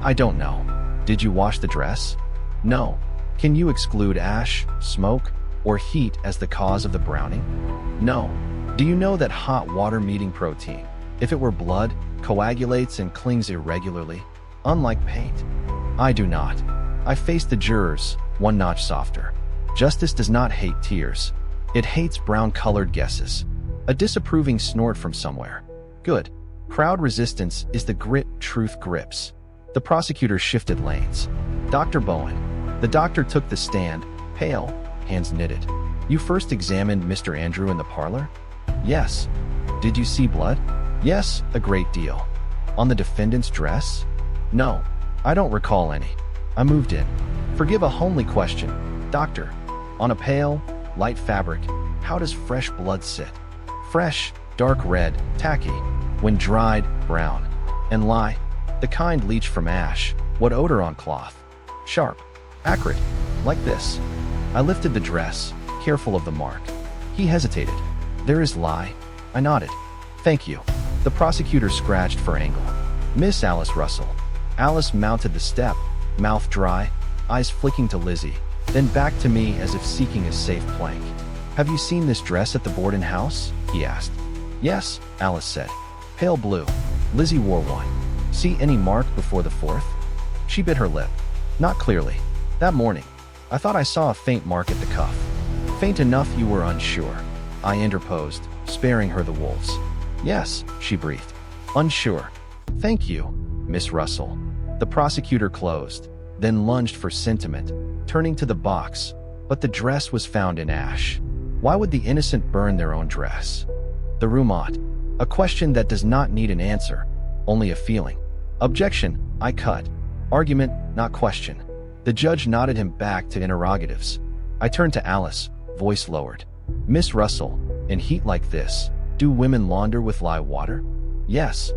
"I don't know." "Did you wash the dress?" "No." "Can you exclude ash, smoke, or heat as the cause of the browning?" "No." "Do you know that hot water meeting protein, if it were blood, coagulates and clings irregularly, unlike paint?" "I do not." I faced the jurors, one notch softer. Justice does not hate tears. It hates brown-colored guesses. A disapproving snort from somewhere. "Good." Crowd resistance is the grit truth grips. The prosecutor shifted lanes. "Dr. Bowen." The doctor took the stand, pale, hands knitted. "You first examined Mr. Andrew in the parlor?" "Yes." "Did you see blood?" "Yes, a great deal." "On the defendant's dress?" "No. I don't recall any." I moved in. "Forgive a homely question, doctor. On a pale, light fabric, how does fresh blood sit?" "Fresh, dark red, tacky. When dried, brown. And lye? The kind leached from ash. What odor on cloth?" "Sharp. Acrid. Like this." I lifted the dress, careful of the mark. He hesitated. "There is lye." I nodded. "Thank you." The prosecutor scratched for angle. "Miss Alice Russell." Alice mounted the step, mouth dry, eyes flicking to Lizzie, then back to me as if seeking a safe plank. "Have you seen this dress at the Borden house?" he asked. "Yes," Alice said. "Pale blue. Lizzie wore one." "See any mark before the 4th?" She bit her lip. "Not clearly. That morning, I thought I saw a faint mark at the cuff." "Faint enough you were unsure," I interposed, sparing her the wolves. "Yes," she breathed. "Unsure. Thank you, Miss Russell." The prosecutor closed, then lunged for sentiment, turning to the box, but the dress was found in ash. Why would the innocent burn their own dress? The room ought. A question that does not need an answer, only a feeling. "Objection," I cut. "Argument, not question." The judge nodded him back to interrogatives. I turned to Alice, voice lowered. "Miss Russell, in heat like this, do women launder with lye water?" "Yes."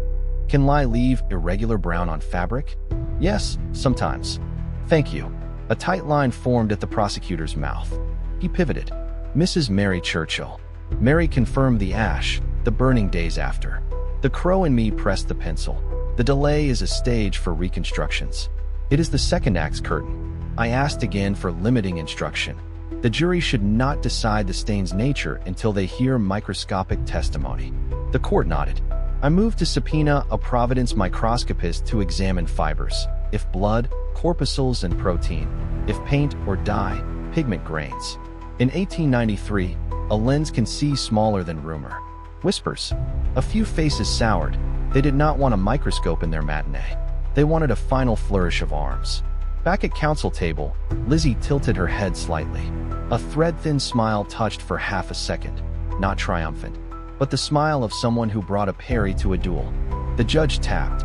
"Can lye leave irregular brown on fabric?" "Yes, sometimes." "Thank you." A tight line formed at the prosecutor's mouth. He pivoted. "Mrs. Mary Churchill." Mary confirmed the ash, the burning days after. The crow in me pressed the pencil. The delay is a stage for reconstructions. It is the second act's curtain. I asked again for limiting instruction. The jury should not decide the stain's nature until they hear microscopic testimony. The court nodded. I moved to subpoena a Providence microscopist to examine fibers, if blood, corpuscles, and protein, if paint or dye, pigment grains. In 1893, a lens can see smaller than rumor. Whispers. A few faces soured. They did not want a microscope in their matinee. They wanted a final flourish of arms. Back at council table, Lizzie tilted her head slightly. A thread-thin smile touched for half a second, not triumphant, but the smile of someone who brought a Perry to a duel. The judge tapped.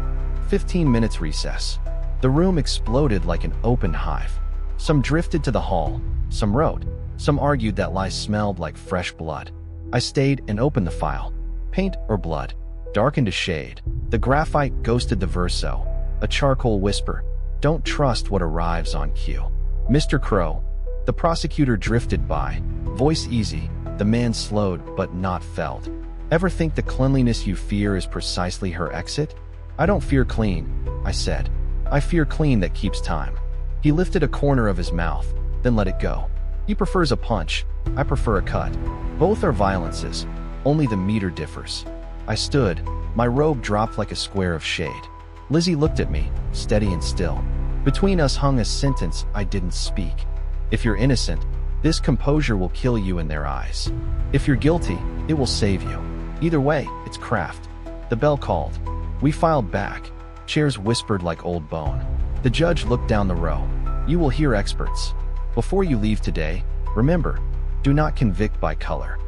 15 minutes recess. The room exploded like an open hive. Some drifted to the hall, some wrote, some argued that lies smelled like fresh blood. I stayed and opened the file. Paint or blood? Darkened to shade. The graphite ghosted the verso. A charcoal whisper. Don't trust what arrives on cue. Mr. Crow. The prosecutor drifted by. Voice easy. The man slowed but not felled. Ever think the cleanliness you fear is precisely her exit? I don't fear clean, I said. I fear clean that keeps time. He lifted a corner of his mouth, then let it go. He prefers a punch. I prefer a cut. Both are violences. Only the meter differs. I stood. My robe dropped like a square of shade. Lizzie looked at me, steady and still. Between us hung a sentence I didn't speak. If you're innocent, this composure will kill you in their eyes. If you're guilty, it will save you. Either way, it's craft. The bell called. We filed back. Chairs whispered like old bone. The judge looked down the row. You will hear experts. Before you leave today, remember, do not convict by color.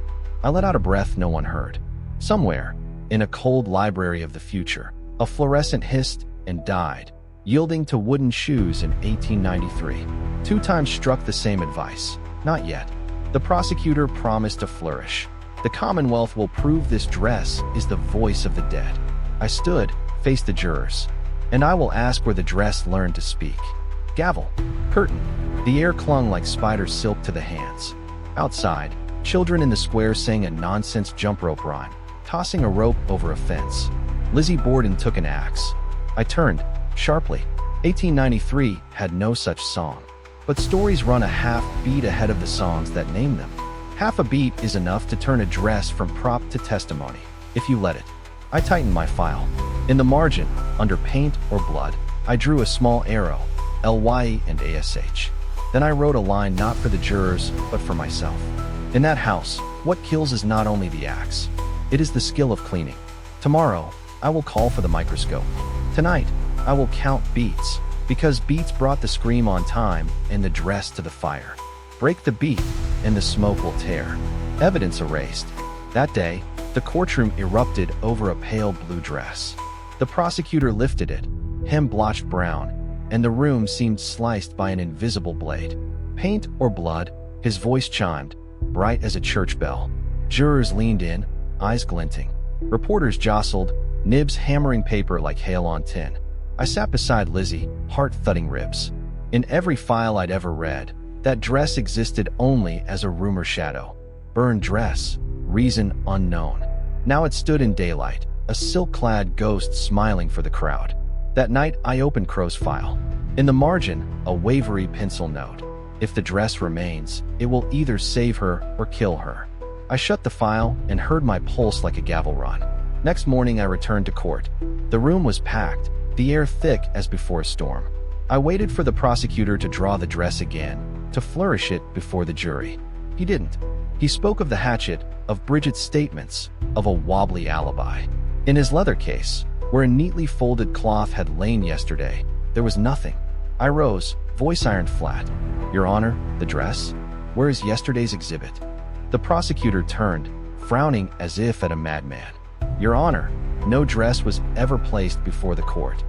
I let out a breath no one heard. Somewhere, in a cold library of the future, a fluorescent hissed and died, yielding to wooden shoes in 1893. 2 times struck the same advice. Not yet. The prosecutor promised to flourish. The Commonwealth will prove this dress is the voice of the dead. I stood, faced the jurors. And I will ask where the dress learned to speak. Gavel. Curtain. The air clung like spider silk to the hands. Outside, children in the square sang a nonsense jump rope rhyme, tossing a rope over a fence. Lizzie Borden took an axe. I turned, sharply. 1893 had no such song. But stories run a half beat ahead of the songs that name them. Half a beat is enough to turn a dress from prop to testimony, if you let it. I tightened my file. In the margin, under paint or blood, I drew a small arrow, LY and ASH. Then I wrote a line not for the jurors, but for myself. In that house, what kills is not only the axe. It is the skill of cleaning. Tomorrow, I will call for the microscope. Tonight, I will count beats, because beats brought the scream on time and the dress to the fire. Break the beat, and the smoke will tear. Evidence erased. That day, the courtroom erupted over a pale blue dress. The prosecutor lifted it, hem blotched brown, and the room seemed sliced by an invisible blade. Paint or blood, his voice chimed, bright as a church bell. Jurors leaned in, eyes glinting. Reporters jostled, nibs hammering paper like hail on tin. I sat beside Lizzie, heart-thudding ribs. In every file I'd ever read, that dress existed only as a rumor shadow. Burned dress, reason unknown. Now it stood in daylight, a silk-clad ghost smiling for the crowd. That night I opened Crow's file. In the margin, a wavery pencil note. If the dress remains, it will either save her or kill her. I shut the file and heard my pulse like a gavel run. Next morning I returned to court. The room was packed, the air thick as before a storm. I waited for the prosecutor to draw the dress again, to flourish it before the jury. He didn't. He spoke of the hatchet, of Bridget's statements, of a wobbly alibi. In his leather case, where a neatly folded cloth had lain yesterday, there was nothing. I rose, voice ironed flat. Your Honor, the dress? Where is yesterday's exhibit? The prosecutor turned, frowning as if at a madman. Your Honor, no dress was ever placed before the court.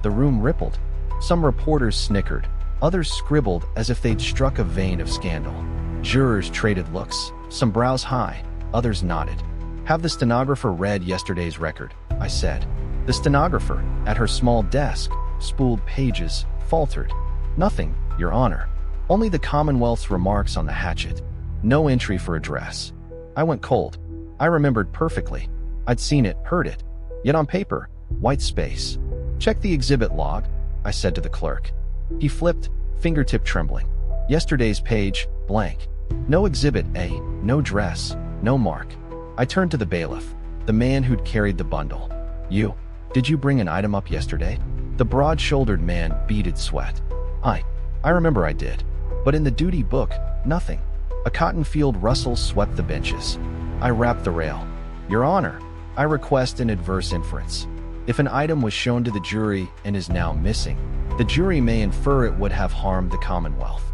The room rippled. Some reporters snickered. Others scribbled as if they'd struck a vein of scandal. Jurors traded looks, some brows high, others nodded. Have the stenographer read yesterday's record, I said. The stenographer, at her small desk, spooled pages, faltered. Nothing, Your Honor. Only the Commonwealth's remarks on the hatchet. No entry for a dress. I went cold. I remembered perfectly. I'd seen it, heard it. Yet on paper, white space. Check the exhibit log, I said to the clerk. He flipped, fingertip trembling. Yesterday's page, blank. No exhibit A, no dress, no mark. I turned to the bailiff, the man who'd carried the bundle. You. Did you bring an item up yesterday? The broad-shouldered man beaded sweat. I remember I did. But in the duty book, nothing. A cotton field rustle swept the benches. I rapped the rail. Your Honor, I request an adverse inference. If an item was shown to the jury and is now missing, the jury may infer it would have harmed the Commonwealth.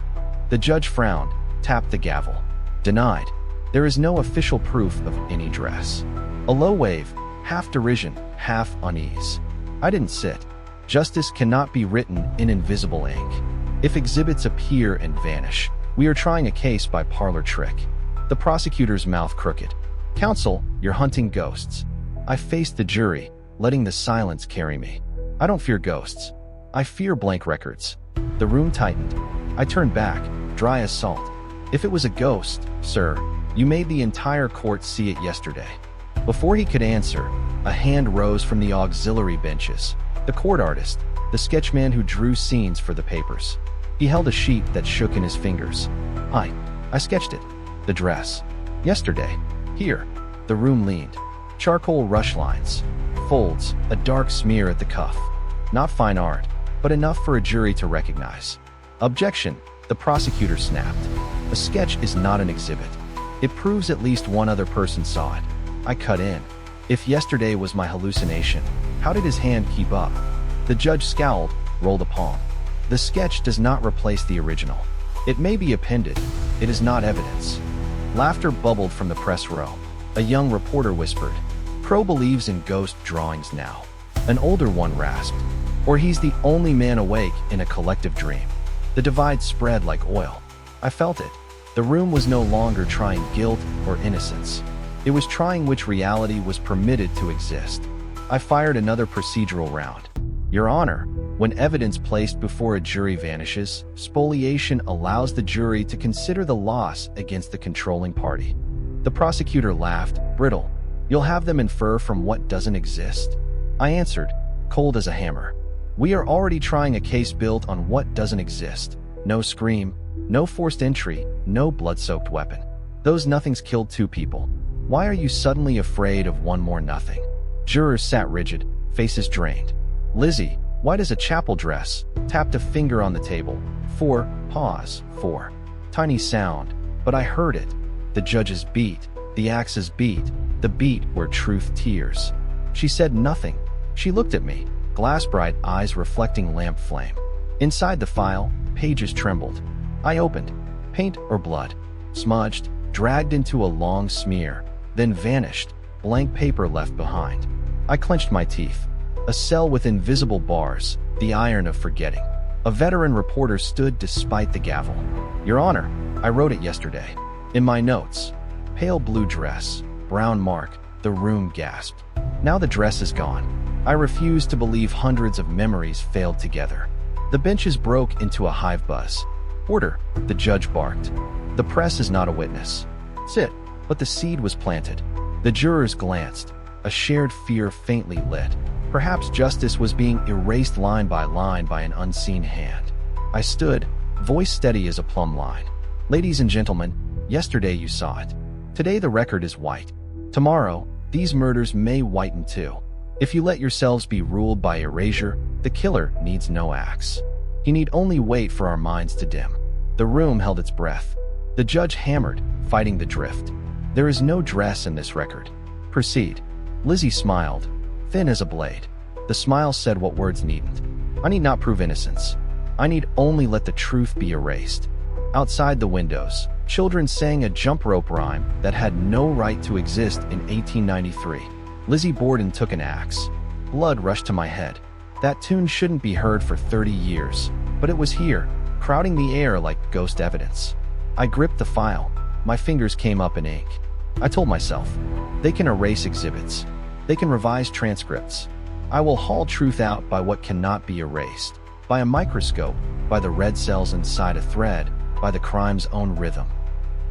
The judge frowned, tapped the gavel. Denied. There is no official proof of any dress. A low wave, half derision, half unease. I didn't sit. Justice cannot be written in invisible ink. If exhibits appear and vanish, we are trying a case by parlor trick. The prosecutor's mouth crooked. Counsel, you're hunting ghosts. I faced the jury, letting the silence carry me. I don't fear ghosts. I fear blank records. The room tightened. I turned back, dry as salt. If it was a ghost, sir, you made the entire court see it yesterday. Before he could answer, a hand rose from the auxiliary benches. The court artist, the sketchman who drew scenes for the papers. He held a sheet that shook in his fingers. I sketched it. The dress. Yesterday. Here. The room leaned. Charcoal rush lines. Folds, a dark smear at the cuff. Not fine art, but enough for a jury to recognize. Objection, the prosecutor snapped. A sketch is not an exhibit. It proves at least one other person saw it. I cut in. If yesterday was my hallucination, how did his hand keep up? The judge scowled, rolled a palm. The sketch does not replace the original. It may be appended. It is not evidence. Laughter bubbled from the press row. A young reporter whispered, Crow believes in ghost drawings now. An older one rasped, or he's the only man awake in a collective dream. The divide spread like oil. I felt it. The room was no longer trying guilt or innocence. It was trying which reality was permitted to exist. I fired another procedural round. Your Honor, when evidence placed before a jury vanishes, spoliation allows the jury to consider the loss against the controlling party. The prosecutor laughed, brittle. You'll have them infer from what doesn't exist? I answered, cold as a hammer. We are already trying a case built on what doesn't exist. No scream, no forced entry, no blood-soaked weapon. Those nothings killed 2 people. Why are you suddenly afraid of one more nothing? Jurors sat rigid, faces drained. Lizzie, why does a chapel dress? Tapped a finger on the table. 4, pause, 4. Tiny sound, but I heard it. The judge's beat, the axe's beat, the beat where truth tears. She said nothing. She looked at me, glass-bright eyes reflecting lamp flame. Inside the file, pages trembled. I opened. Paint or blood. Smudged, dragged into a long smear, then vanished, blank paper left behind. I clenched my teeth. A cell with invisible bars, the iron of forgetting. A veteran reporter stood despite the gavel. Your Honor, I wrote it yesterday. In my notes. Pale blue dress, brown mark, the room gasped. Now the dress is gone. I refuse to believe hundreds of memories failed together. The benches broke into a hive buzz. Order, the judge barked. The press is not a witness. Sit, but the seed was planted. The jurors glanced. A shared fear faintly lit. Perhaps justice was being erased line by an unseen hand. I stood, voice steady as a plumb line. Ladies and gentlemen, yesterday you saw it. Today the record is white. Tomorrow, these murders may whiten too. If you let yourselves be ruled by erasure, the killer needs no axe. He need only wait for our minds to dim. The room held its breath. The judge hammered, fighting the drift. There is no dress in this record. Proceed. Lizzie smiled, thin as a blade. The smile said what words needn't. I need not prove innocence. I need only let the truth be erased. Outside the windows, children sang a jump rope rhyme that had no right to exist in 1893. Lizzie Borden took an axe. Blood rushed to my head. That tune shouldn't be heard for 30 years, but it was here, crowding the air like ghost evidence. I gripped the file. My fingers came up in ink. I told myself, they can erase exhibits. They can revise transcripts. I will haul truth out by what cannot be erased, by a microscope, by the red cells inside a thread, by the crime's own rhythm.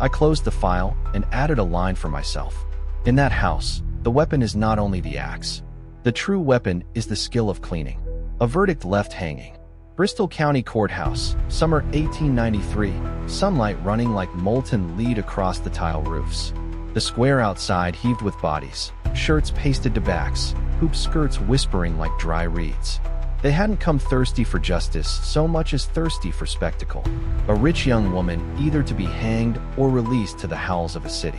I closed the file and added a line for myself. In that house, the weapon is not only the axe. The true weapon is the skill of cleaning. A verdict left hanging. Bristol County Courthouse, summer 1893, sunlight running like molten lead across the tile roofs. The square outside heaved with bodies, shirts pasted to backs, hoop skirts whispering like dry reeds. They hadn't come thirsty for justice so much as thirsty for spectacle. A rich young woman either to be hanged or released to the howls of a city.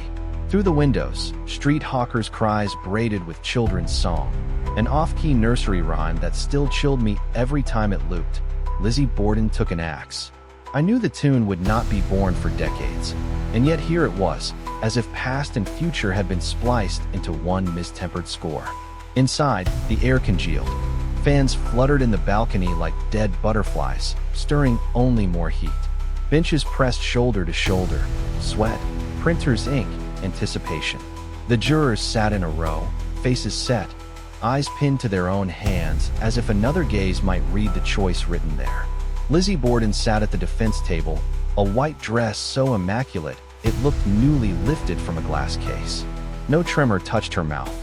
Through the windows, street hawkers' cries braided with children's song. An off-key nursery rhyme that still chilled me every time it looped. Lizzie Borden took an axe. I knew the tune would not be born for decades, and yet here it was, as if past and future had been spliced into one mistempered score. Inside, the air congealed. Fans fluttered in the balcony like dead butterflies, stirring only more heat. Benches pressed shoulder to shoulder, sweat, printer's ink, anticipation. The jurors sat in a row, faces set, eyes pinned to their own hands as if another gaze might read the choice written there. Lizzie Borden sat at the defense table, a white dress so immaculate it looked newly lifted from a glass case. No tremor touched her mouth.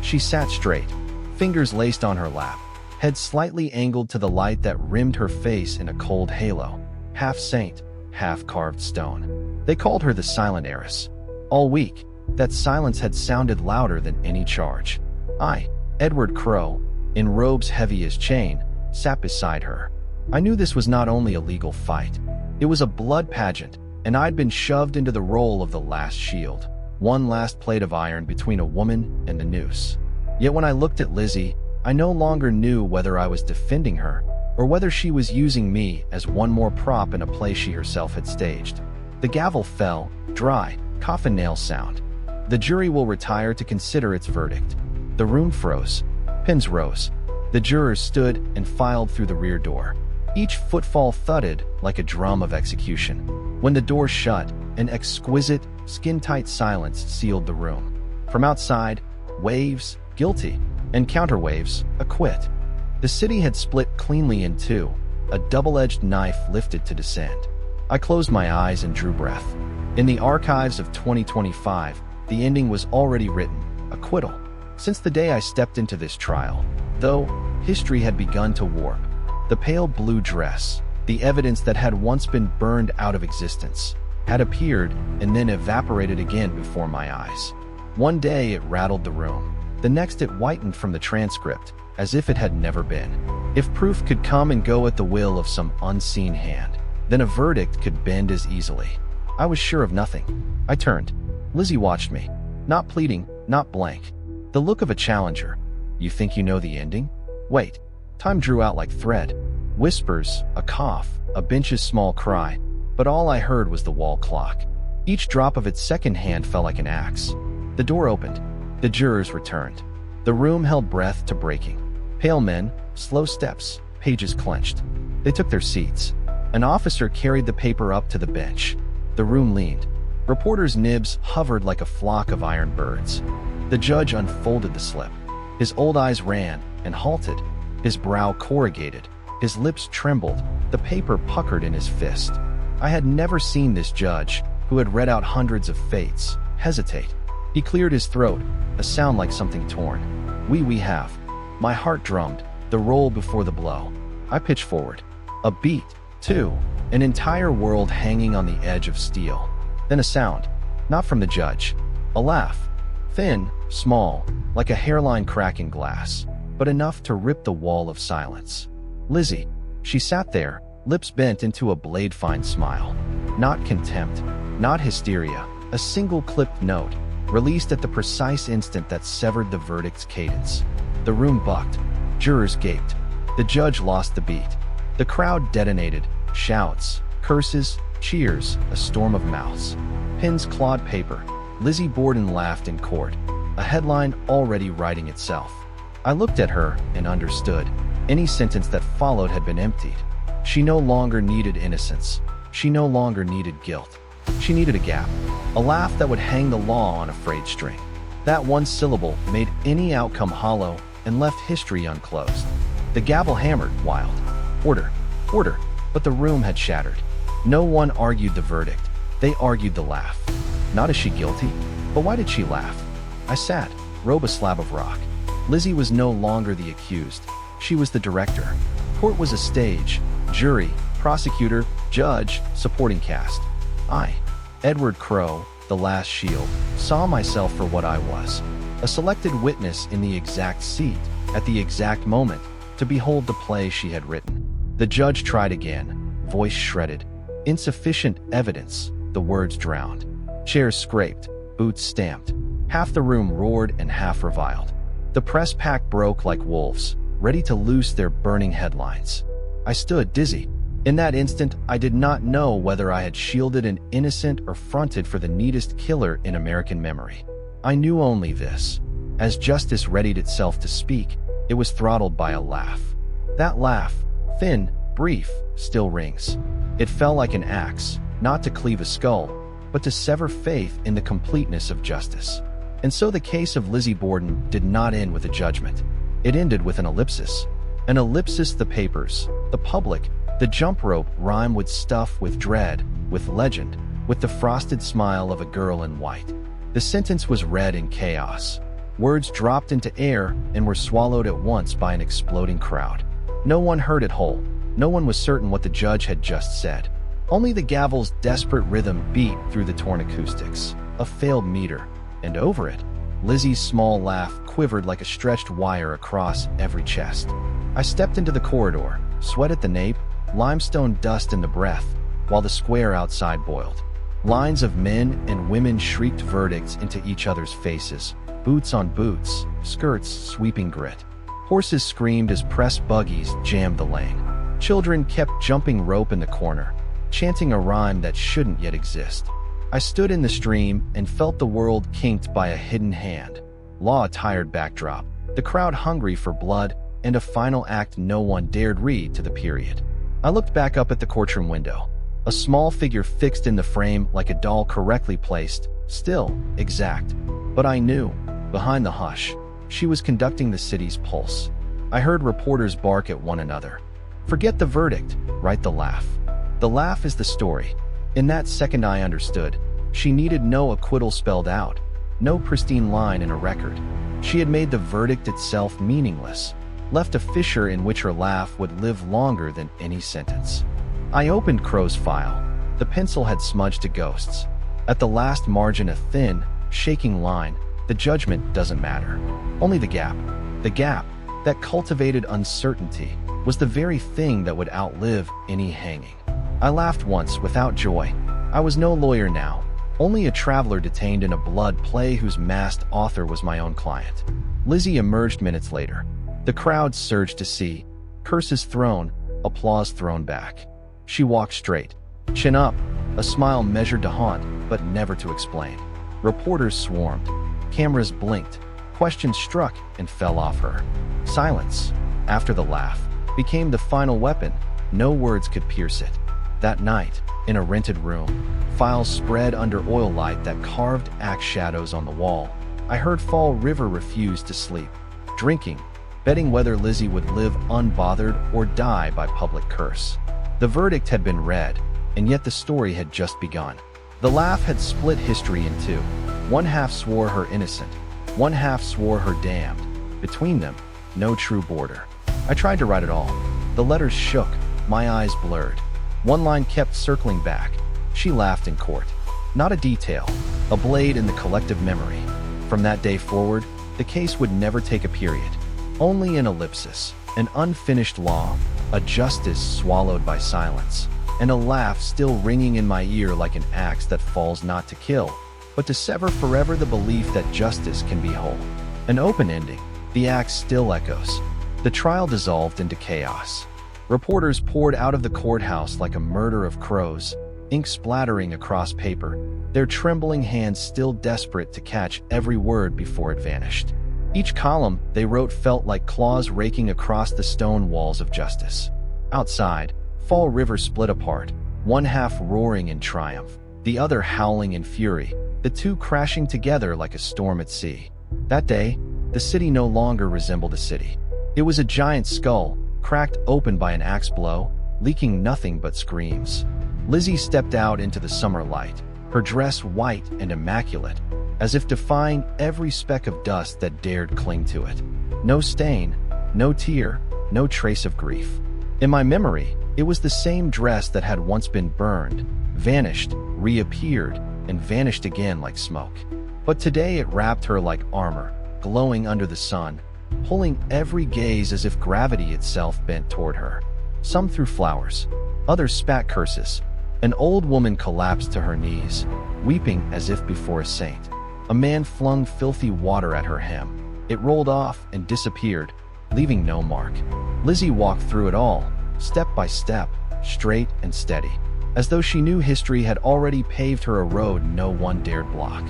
She sat straight, fingers laced on her lap, head slightly angled to the light that rimmed her face in a cold halo, half saint, half carved stone. They called her the silent heiress. All week, that silence had sounded louder than any charge. I, Edward Crowe, in robes heavy as chain, sat beside her. I knew this was not only a legal fight. It was a blood pageant, and I'd been shoved into the role of the last shield, one last plate of iron between a woman and the noose. Yet when I looked at Lizzie, I no longer knew whether I was defending her or whether she was using me as one more prop in a play she herself had staged. The gavel fell, dry, coffin nail sound. The jury will retire to consider its verdict. The room froze. Pins rose. The jurors stood and filed through the rear door. Each footfall thudded like a drum of execution. When the door shut, an exquisite, skin-tight silence sealed the room. From outside, waves, guilty, and counterwaves, acquit. The city had split cleanly in two, a double-edged knife lifted to descend. I closed my eyes and drew breath. In the archives of 2025, the ending was already written, acquittal. Since the day I stepped into this trial, though, history had begun to warp. The pale blue dress, the evidence that had once been burned out of existence, had appeared and then evaporated again before my eyes. One day it rattled the room. The next it whitened from the transcript, as if it had never been. If proof could come and go at the will of some unseen hand, then a verdict could bend as easily. I was sure of nothing. I turned. Lizzie watched me. Not pleading, not blank. The look of a challenger. You think you know the ending? Wait. Time drew out like thread. Whispers, a cough, a bench's small cry. But all I heard was the wall clock. Each drop of its second hand fell like an axe. The door opened. The jurors returned. The room held breath to breaking. Pale men, slow steps, pages clenched. They took their seats. An officer carried the paper up to the bench. The room leaned. Reporters' nibs hovered like a flock of iron birds. The judge unfolded the slip. His old eyes ran and halted. His brow corrugated. His lips trembled. The paper puckered in his fist. I had never seen this judge, who had read out hundreds of fates, hesitate. He cleared his throat, a sound like something torn. We have. My heart drummed, the roll before the blow. I pitched forward. A beat, too, an entire world hanging on the edge of steel. Then a sound, not from the judge. A laugh. Thin, small, like a hairline crack in glass, but enough to rip the wall of silence. Lizzie. She sat there, lips bent into a blade-fine smile. Not contempt, not hysteria, a single clipped note, released at the precise instant that severed the verdict's cadence. The room bucked. Jurors gaped. The judge lost the beat. The crowd detonated. Shouts, curses, cheers, a storm of mouths. Pins clawed paper. Lizzie Borden laughed in court, a headline already writing itself. I looked at her and understood. Any sentence that followed had been emptied. She no longer needed innocence. She no longer needed guilt. She needed a gap, a laugh that would hang the law on a frayed string. That one syllable made any outcome hollow and left history unclosed. The gavel hammered, wild. Order, order, but the room had shattered. No one argued the verdict. They argued the laugh. Not is she guilty, but why did she laugh? I sat, robe a slab of rock. Lizzie was no longer the accused. She was the director. Court was a stage, jury, prosecutor, judge, supporting cast. I, Edward Crowe, the last shield, saw myself for what I was. a selected witness in the exact seat, at the exact moment, to behold the play she had written. The judge tried again, voice shredded. Insufficient evidence, the words drowned. Chairs scraped, boots stamped. Half the room roared and half reviled. The press pack broke like wolves, ready to loose their burning headlines. I stood dizzy. In that instant, I did not know whether I had shielded an innocent or fronted for the neatest killer in American memory. I knew only this. As justice readied itself to speak, it was throttled by a laugh. That laugh, thin, brief, still rings. It fell like an axe, not to cleave a skull, but to sever faith in the completeness of justice. And so the case of Lizzie Borden did not end with a judgment. It ended with an ellipsis. An ellipsis the papers, the public, the jump rope rhyme would stuff with dread, with legend, with the frosted smile of a girl in white. The sentence was read in chaos. Words dropped into air and were swallowed at once by an exploding crowd. No one heard it whole. No one was certain what the judge had just said. Only the gavel's desperate rhythm beat through the torn acoustics. A failed meter. And over it, Lizzie's small laugh quivered like a stretched wire across every chest. I stepped into the corridor, sweat at the nape, limestone dust in the breath, while the square outside boiled. Lines of men and women shrieked verdicts into each other's faces, boots on boots, skirts sweeping grit. Horses screamed as press buggies jammed the lane. Children kept jumping rope in the corner, chanting a rhyme that shouldn't yet exist. I stood in the stream and felt the world kinked by a hidden hand. Law a tired backdrop, the crowd hungry for blood, and a final act no one dared read to the period. I looked back up at the courtroom window. A small figure fixed in the frame like a doll correctly placed, still, exact. But I knew, behind the hush, she was conducting the city's pulse. I heard reporters bark at one another. Forget the verdict, write the laugh. The laugh is the story. In that second I understood. She needed no acquittal spelled out, no pristine line in a record. She had made the verdict itself meaningless, left a fissure in which her laugh would live longer than any sentence. I opened Crow's file. The pencil had smudged to ghosts. At the last margin a thin, shaking line. The judgment doesn't matter. Only the gap. The gap, that cultivated uncertainty, was the very thing that would outlive any hanging. I laughed once without joy. I was no lawyer now, only a traveler detained in a blood play whose masked author was my own client. Lizzie emerged minutes later. The crowd surged to see. Curses thrown, applause thrown back. She walked straight, chin up, a smile measured to haunt, but never to explain. Reporters swarmed. Cameras blinked. Questions struck and fell off her. Silence, after the laugh, became the final weapon. No words could pierce it. That night, in a rented room, files spread under oil light that carved axe shadows on the wall, I heard Fall River refuse to sleep, drinking, betting whether Lizzie would live unbothered or die by public curse. The verdict had been read, and yet the story had just begun. The laugh had split history in two. One half swore her innocent, one half swore her damned. Between them, no true border. I tried to write it all. The letters shook, my eyes blurred. One line kept circling back. She laughed in court. Not a detail, a blade in the collective memory. From that day forward, the case would never take a period. Only an ellipsis, an unfinished law, a justice swallowed by silence, and a laugh still ringing in my ear like an axe that falls not to kill, but to sever forever the belief that justice can be whole. An open ending, the axe still echoes. The trial dissolved into chaos. Reporters poured out of the courthouse like a murder of crows, ink splattering across paper, their trembling hands still desperate to catch every word before it vanished. Each column they wrote felt like claws raking across the stone walls of justice. Outside, Fall River split apart, one half roaring in triumph, the other howling in fury, the two crashing together like a storm at sea. That day, the city no longer resembled a city. It was a giant skull, cracked open by an axe blow, leaking nothing but screams. Lizzie stepped out into the summer light, her dress white and immaculate, as if defying every speck of dust that dared cling to it. No stain, no tear, no trace of grief. In my memory, it was the same dress that had once been burned, vanished, reappeared, and vanished again like smoke. But today it wrapped her like armor, glowing under the sun, pulling every gaze as if gravity itself bent toward her. Some threw flowers, others spat curses. An old woman collapsed to her knees, weeping as if before a saint. A man flung filthy water at her hem. It rolled off and disappeared, leaving no mark. Lizzie walked through it all, step by step, straight and steady, as though she knew history had already paved her a road no one dared block.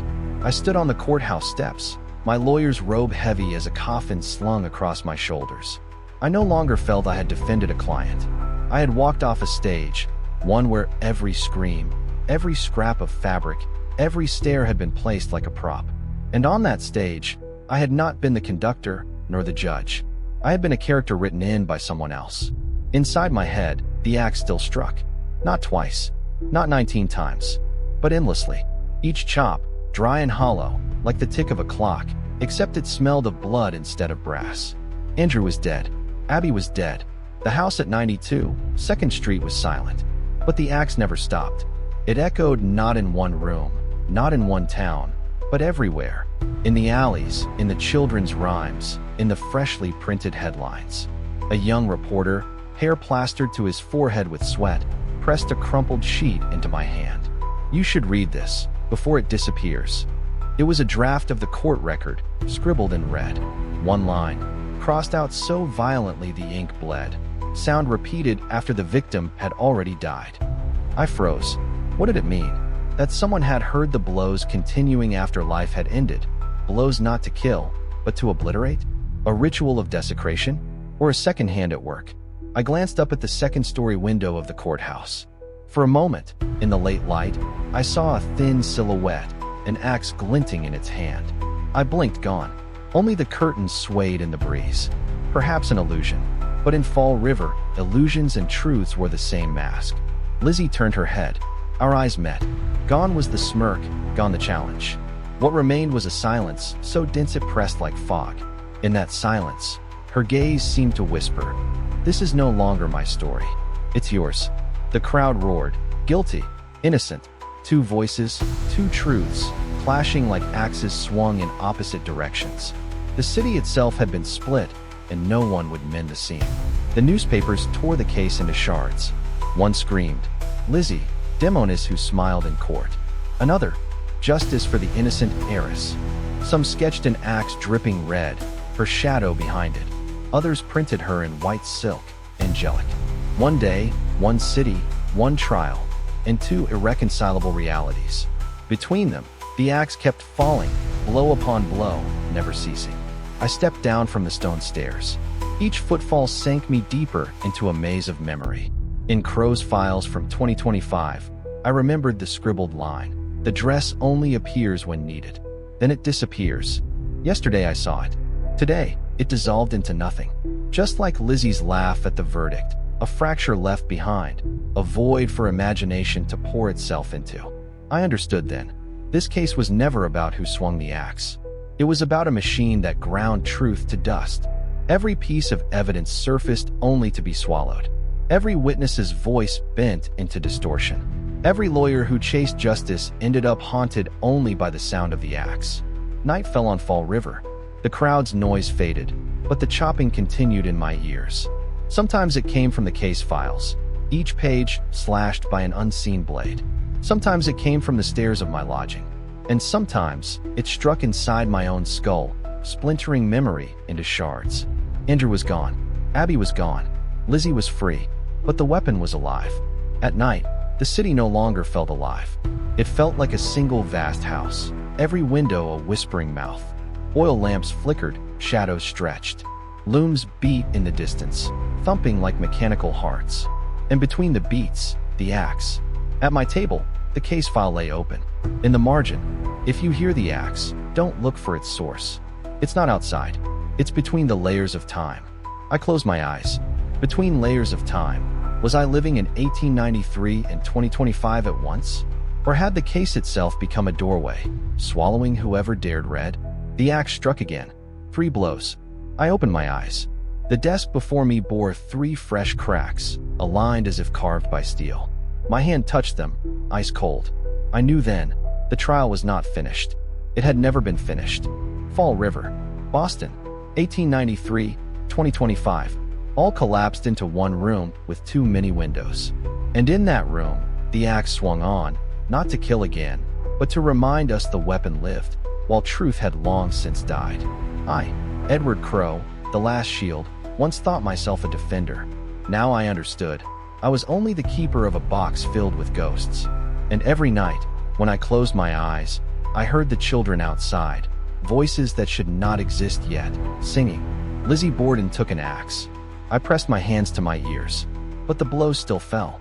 I stood on the courthouse steps, my lawyer's robe heavy as a coffin slung across my shoulders. I no longer felt I had defended a client. I had walked off a stage, one where every scream, every scrap of fabric, every stare had been placed like a prop. And on that stage, I had not been the conductor nor the judge. I had been a character written in by someone else. Inside my head, the axe still struck. Not twice, not 19 times, but endlessly. Each chop, dry and hollow, like the tick of a clock, except it smelled of blood instead of brass. Andrew was dead. Abby was dead. The house at 92 2nd Street was silent. But the axe never stopped. It echoed not in one room, not in one town, but everywhere. In the alleys, in the children's rhymes, in the freshly printed headlines. A young reporter, hair plastered to his forehead with sweat, pressed a crumpled sheet into my hand. "You should read this, before it disappears." It was a draft of the court record, scribbled in red. One line, crossed out so violently the ink bled. Sound repeated after the victim had already died. I froze. What did it mean? That someone had heard the blows continuing after life had ended? Blows not to kill, but to obliterate? A ritual of desecration? Or a second hand at work? I glanced up at the second-story window of the courthouse. For a moment, in the late light, I saw a thin silhouette, an axe glinting in its hand. I blinked, gone. Only the curtains swayed in the breeze. Perhaps an illusion. But in Fall River, illusions and truths wore the same mask. Lizzie turned her head. Our eyes met. Gone was the smirk, gone the challenge. What remained was a silence so dense it pressed like fog. In that silence, her gaze seemed to whisper, "This is no longer my story. It's yours." The crowd roared, guilty, innocent. Two voices, two truths, clashing like axes swung in opposite directions. The city itself had been split, and no one would mend the seam. The newspapers tore the case into shards. One screamed, "Lizzie, Demonis who smiled in court." Another, "Justice for the innocent heiress." Some sketched an axe dripping red, her shadow behind it. Others printed her in white silk, angelic. One day, one city, one trial, and two irreconcilable realities. Between them, the axe kept falling, blow upon blow, never ceasing. I stepped down from the stone stairs. Each footfall sank me deeper into a maze of memory. In Crow's files from 2025, I remembered the scribbled line, "The dress only appears when needed. Then it disappears." Yesterday I saw it. Today, it dissolved into nothing. Just like Lizzie's laugh at the verdict, a fracture left behind, a void for imagination to pour itself into. I understood then. This case was never about who swung the axe. It was about a machine that ground truth to dust. Every piece of evidence surfaced only to be swallowed. Every witness's voice bent into distortion. Every lawyer who chased justice ended up haunted only by the sound of the axe. Night fell on Fall River. The crowd's noise faded, but the chopping continued in my ears. Sometimes it came from the case files, each page slashed by an unseen blade. Sometimes it came from the stairs of my lodging. And sometimes it struck inside my own skull, splintering memory into shards. Andrew was gone. Abby was gone. Lizzie was free. But the weapon was alive. At night, the city no longer felt alive. It felt like a single vast house, every window a whispering mouth. Oil lamps flickered, shadows stretched. Looms beat in the distance, thumping like mechanical hearts. And between the beats, the axe. At my table, the case file lay open. In the margin, "If you hear the axe, don't look for its source. It's not outside. It's between the layers of time." I closed my eyes. Between layers of time. Was I living in 1893 and 2025 at once? Or had the case itself become a doorway, swallowing whoever dared read? The axe struck again. 3 blows. I opened my eyes. The desk before me bore 3 fresh cracks, aligned as if carved by steel. My hand touched them, ice cold. I knew then, the trial was not finished. It had never been finished. Fall River. Boston, 1893, 2025. All collapsed into one room with two mini windows. And in that room, the axe swung on, not to kill again, but to remind us the weapon lived, while truth had long since died. I, Edward Crowe, the last shield, once thought myself a defender. Now I understood. I was only the keeper of a box filled with ghosts. And every night, when I closed my eyes, I heard the children outside, voices that should not exist yet, singing. Lizzie Borden took an axe. I pressed my hands to my ears, but the blows still fell.